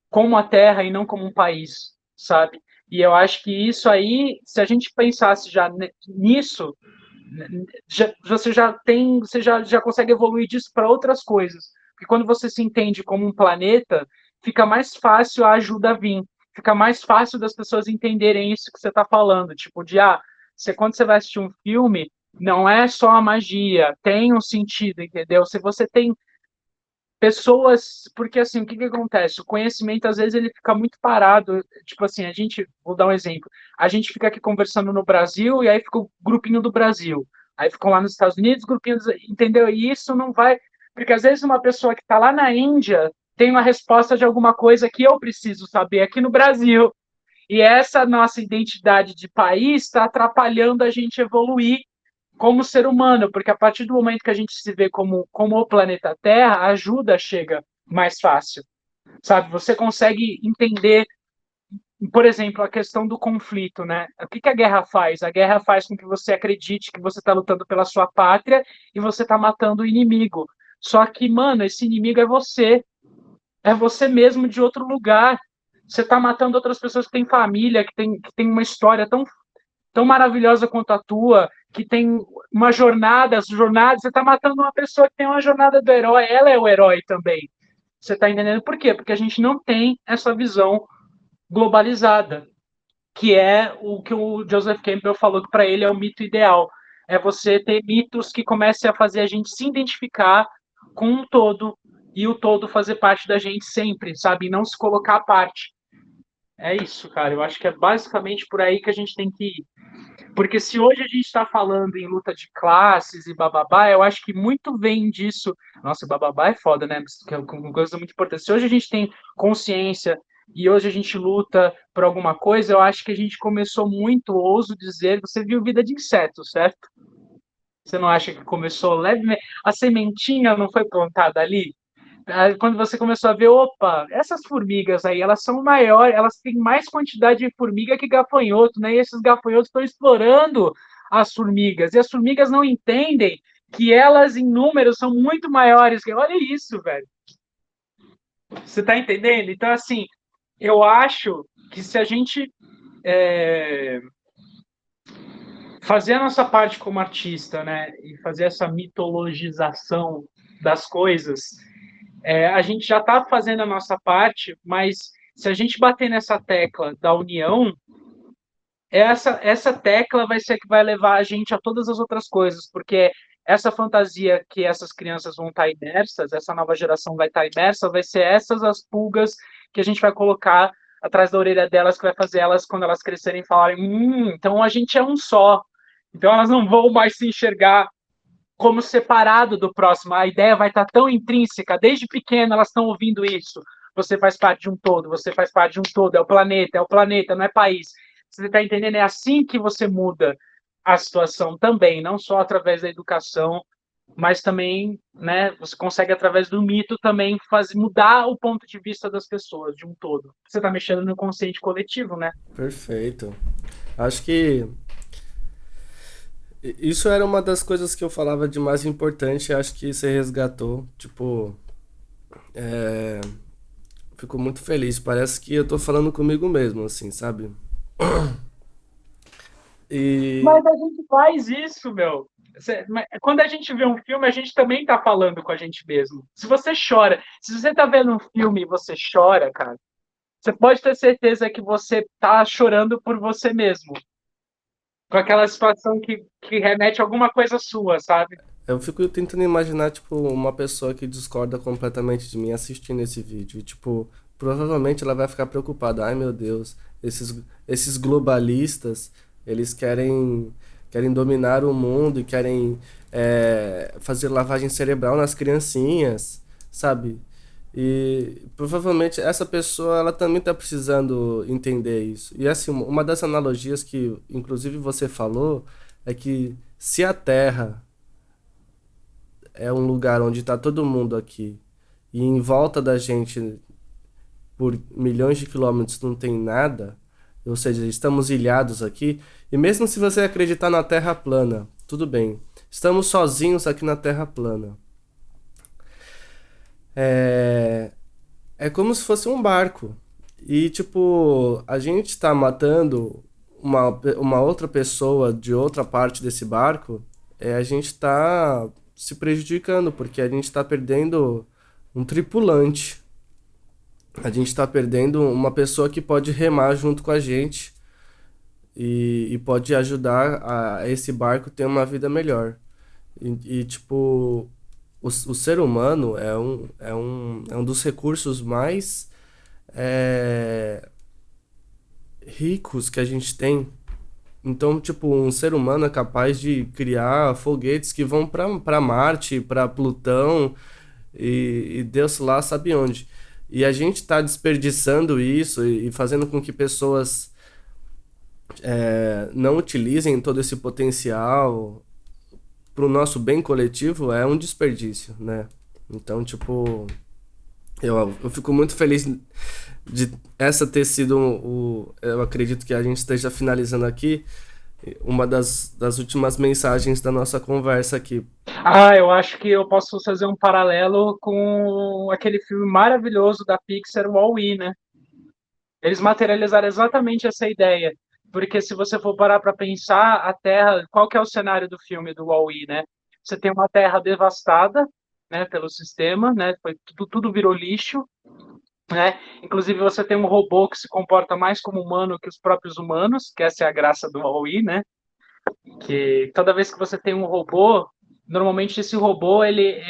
como a Terra e não como um país, sabe? E eu acho que isso aí, se a gente pensasse já nisso, você já consegue evoluir disso para outras coisas. Porque quando você se entende como um planeta, fica mais fácil a ajuda vir. Fica mais fácil das pessoas entenderem isso que você está falando. Tipo, quando você vai assistir um filme, não é só a magia, tem um sentido, entendeu? Se você tem pessoas, porque assim, o que acontece? O conhecimento às vezes ele fica muito parado, tipo assim, vou dar um exemplo. A gente fica aqui conversando no Brasil e aí fica o grupinho do Brasil. Aí ficam lá nos Estados Unidos, grupinhos, entendeu? E isso não vai. Porque às vezes uma pessoa que está lá na Índia tem uma resposta de alguma coisa que eu preciso saber aqui no Brasil. E essa nossa identidade de país está atrapalhando a gente evoluir como ser humano, porque a partir do momento que a gente se vê como o planeta Terra, a ajuda chega mais fácil, sabe? Você consegue entender, por exemplo, a questão do conflito, né? O que a guerra faz? A guerra faz com que você acredite que você está lutando pela sua pátria e você está matando o inimigo. Só que, mano, esse inimigo é você mesmo de outro lugar. Você está matando outras pessoas que têm família, que tem uma história tão maravilhosa quanto a tua, que tem uma jornada, você está matando uma pessoa que tem uma jornada do herói, ela é o herói também. Você está entendendo por quê? Porque a gente não tem essa visão globalizada, que é o que o Joseph Campbell falou que para ele é o mito ideal. É você ter mitos que comecem a fazer a gente se identificar com um todo e o todo fazer parte da gente sempre, sabe? E não se colocar à parte. É isso, cara. Eu acho que é basicamente por aí que a gente tem que ir. Porque se hoje a gente está falando em luta de classes e bababá, eu acho que muito vem disso. Nossa, bababá é foda, né? Que é uma coisa muito importante. Se hoje a gente tem consciência e hoje a gente luta por alguma coisa, eu acho que a gente começou muito, ouso dizer, você viu Vida de Inseto, certo? Você não acha que começou levemente? A sementinha não foi plantada ali? Quando você começou a ver, opa, essas formigas aí, elas são maiores, elas têm mais quantidade de formiga que gafanhoto, né? E esses gafanhotos estão explorando as formigas. E as formigas não entendem que elas, em número, são muito maiores. Olha isso, velho. Você tá entendendo? Então, assim, eu acho que se a gente fazer a nossa parte como artista, né, e fazer essa mitologização das coisas, a gente já está fazendo a nossa parte, mas se a gente bater nessa tecla da união, essa tecla vai ser a que vai levar a gente a todas as outras coisas, porque essa fantasia que essas crianças vão estar imersas, essa nova geração vai estar imersa, vai ser essas as pulgas que a gente vai colocar atrás da orelha delas, que vai fazer elas, quando elas crescerem, falarem: então a gente é um só. Então elas não vão mais se enxergar como separado do próximo. A ideia vai estar tão intrínseca, desde pequena elas estão ouvindo isso. Você faz parte de um todo, você faz parte de um todo, é o planeta, não é país. Você está entendendo? É assim que você muda a situação também, não só através da educação, mas também, né, você consegue através do mito também mudar o ponto de vista das pessoas, de um todo. Você está mexendo no consciente coletivo, né? Perfeito. Acho que isso era uma das coisas que eu falava de mais importante, acho que você resgatou. Tipo, é, fico muito feliz. Parece que eu tô falando comigo mesmo, assim, sabe? E Mas a gente faz isso, meu. Quando a gente vê um filme, a gente também tá falando com a gente mesmo. Se você chora, se você tá vendo um filme e você chora, cara, você pode ter certeza que você tá chorando por você mesmo. Com aquela situação que remete a alguma coisa sua, sabe? eu fico tentando imaginar, tipo, uma pessoa que discorda completamente de mim assistindo esse vídeo. E, tipo, provavelmente ela vai ficar preocupada. Ai, meu Deus, esses globalistas, eles querem dominar o mundo e querem fazer lavagem cerebral nas criancinhas, sabe? E provavelmente essa pessoa, ela também está precisando entender isso. E, assim, uma das analogias que, inclusive, você falou é que se a Terra é um lugar onde está todo mundo aqui e em volta da gente por milhões de quilômetros não tem nada, ou seja, estamos ilhados aqui, e mesmo se você acreditar na Terra plana, tudo bem, estamos sozinhos aqui na Terra plana. É, é como se fosse um barco. E, tipo, a gente está matando uma outra pessoa de outra parte desse barco, a gente está se prejudicando, porque a gente está perdendo um tripulante. A gente está perdendo uma pessoa que pode remar junto com a gente e pode ajudar a esse barco ter uma vida melhor. Tipo, o ser humano é um dos recursos mais é, ricos que a gente tem Então, tipo, um ser humano é capaz de criar foguetes que vão para Marte, para Plutão e Deus lá sabe onde. E a gente está desperdiçando isso e fazendo com que pessoas não utilizem todo esse potencial para o nosso bem coletivo é um desperdício, né? Então, tipo, eu fico muito feliz de essa ter sido eu acredito que a gente esteja finalizando aqui uma das últimas mensagens da nossa conversa aqui. Eu acho que eu posso fazer um paralelo com aquele filme maravilhoso da Pixar, Wall-E, né? Eles materializaram exatamente essa ideia, porque se você for parar para pensar, a Terra, qual que é o cenário do filme do Wall-E, né? Você tem uma Terra devastada, né, pelo sistema, né? Tudo virou lixo, né? Inclusive você tem um robô que se comporta mais como humano que os próprios humanos, que essa é a graça do Wall-E, né? Que toda vez que você tem um robô, normalmente esse robô ele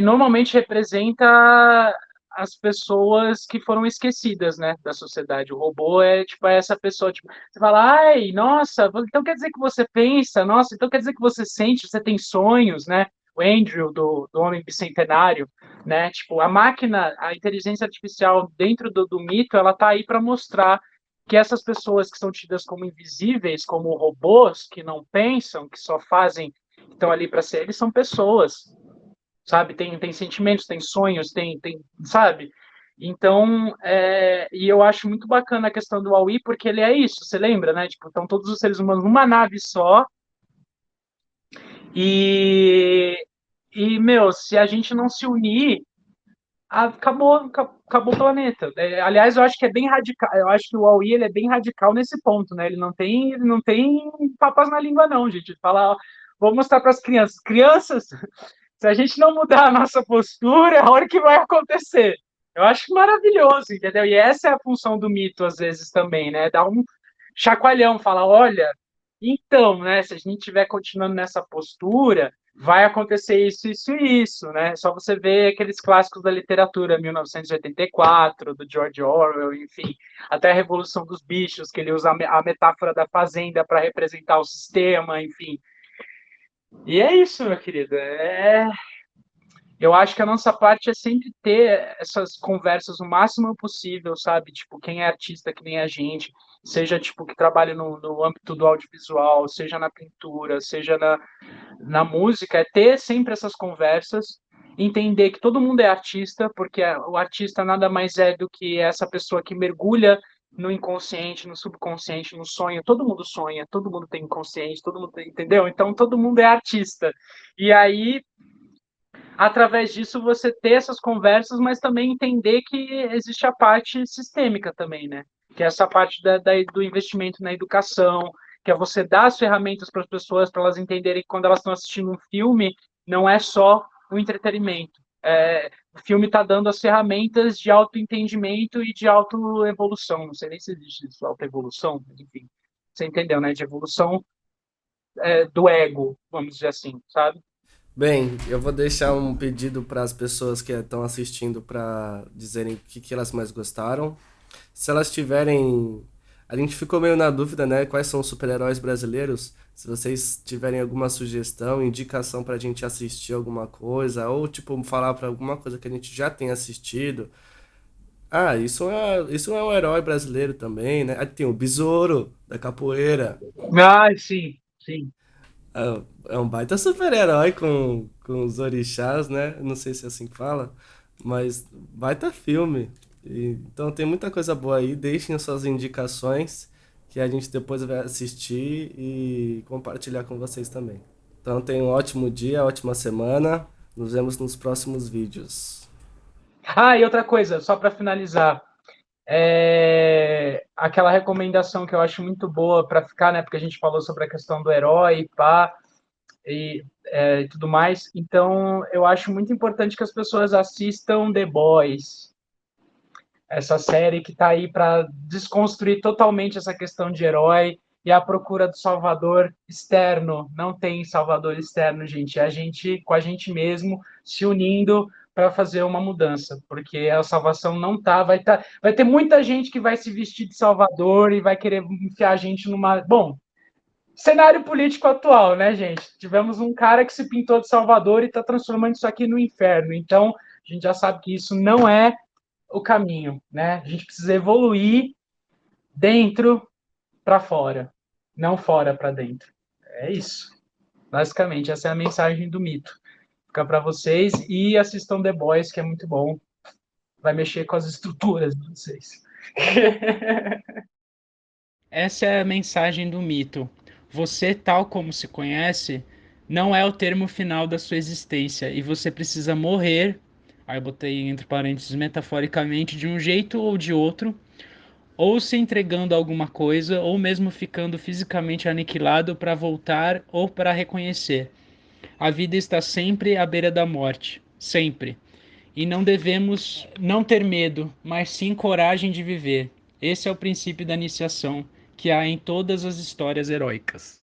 normalmente representa as pessoas que foram esquecidas, né, da sociedade. O robô é tipo essa pessoa, tipo, você fala, ai, nossa, então quer dizer que você pensa, nossa, então quer dizer que você sente, você tem sonhos, né? O Andrew do Homem Bicentenário, né? Tipo, a máquina, a inteligência artificial dentro do mito, ela tá aí para mostrar que essas pessoas que são tidas como invisíveis, como robôs que não pensam, que só fazem, que estão ali para ser, eles são pessoas, sabe? Tem sentimentos, tem sonhos, sabe? Então, e eu acho muito bacana a questão do Aui, porque ele é isso, você lembra, né? Tipo, estão todos os seres humanos numa nave só, e, meu, se a gente não se unir, acabou o planeta. Aliás, eu acho que é bem radical, eu acho que o Aui, ele é bem radical nesse ponto, né? Ele não tem papas na língua, não, gente. Ele fala, ó, vou mostrar para as crianças. Crianças, se a gente não mudar a nossa postura, a hora que vai acontecer. Eu acho maravilhoso, entendeu? E essa é a função do mito, às vezes, também, né? Dar um chacoalhão, falar, olha, então, né, se a gente estiver continuando nessa postura, vai acontecer isso, isso e isso, né? Só você ver aqueles clássicos da literatura, 1984, do George Orwell, enfim, até a Revolução dos Bichos, que ele usa a metáfora da fazenda para representar o sistema, enfim. E é isso, meu querido. Eu acho que a nossa parte é sempre ter essas conversas o máximo possível, sabe? Tipo, quem é artista que nem a gente, seja tipo que trabalha no âmbito do audiovisual, seja na pintura, seja na música, é ter sempre essas conversas, entender que todo mundo é artista, porque o artista nada mais é do que essa pessoa que mergulha no inconsciente, no subconsciente, no sonho. Todo mundo sonha, todo mundo tem inconsciente, todo mundo tem, entendeu? Então todo mundo é artista. E aí através disso você ter essas conversas, mas também entender que existe a parte sistêmica também, né? Que é essa parte do investimento na educação, que é você dar as ferramentas para as pessoas, para elas entenderem que quando elas estão assistindo um filme, não é só o entretenimento. O filme está dando as ferramentas de autoentendimento e de autoevolução. Não sei nem se existe isso, autoevolução, mas enfim. Você entendeu, né? De evolução do ego, vamos dizer assim, sabe? Bem, eu vou deixar um pedido para as pessoas que estão assistindo para dizerem o que elas mais gostaram. Se elas tiverem. A gente ficou meio na dúvida, né? Quais são os super-heróis brasileiros? Se vocês tiverem alguma sugestão, indicação pra gente assistir alguma coisa, ou tipo, falar pra alguma coisa que a gente já tenha assistido. Ah, isso é um herói brasileiro também, né? Aí tem o Besouro, da capoeira. Ah, sim, sim. É um baita super-herói com os orixás, né? Não sei se é assim que fala, mas baita filme. Então tem muita coisa boa aí. Deixem as suas indicações que a gente depois vai assistir e compartilhar com vocês também. Então tenham um ótimo dia, ótima semana. Nos vemos nos próximos vídeos. E outra coisa, só para finalizar, aquela recomendação que eu acho muito boa para ficar, né? Porque a gente falou sobre a questão do herói, pá, e tudo mais. Então, eu acho muito importante que as pessoas assistam The Boys, essa série que está aí para desconstruir totalmente essa questão de herói e a procura do salvador externo. Não tem salvador externo, gente. É a gente com a gente mesmo se unindo para fazer uma mudança, porque a salvação não tá, vai ter muita gente que vai se vestir de Salvador e vai querer enfiar a gente numa, bom, cenário político atual, né, gente? Tivemos um cara que se pintou de Salvador e está transformando isso aqui no inferno. Então, a gente já sabe que isso não é o caminho, né? A gente precisa evoluir dentro para fora, não fora para dentro. É isso. Basicamente, essa é a mensagem do mito. Fica para vocês e assistam The Boys, que é muito bom. Vai mexer com as estruturas de vocês. Essa é a mensagem do mito. Você, tal como se conhece, não é o termo final da sua existência e você precisa morrer. Aí eu botei entre parênteses metaforicamente de um jeito ou de outro, ou se entregando a alguma coisa, ou mesmo ficando fisicamente aniquilado para voltar ou para reconhecer. A vida está sempre à beira da morte, sempre. E não devemos não ter medo, mas sim coragem de viver. Esse é o princípio da iniciação que há em todas as histórias heróicas.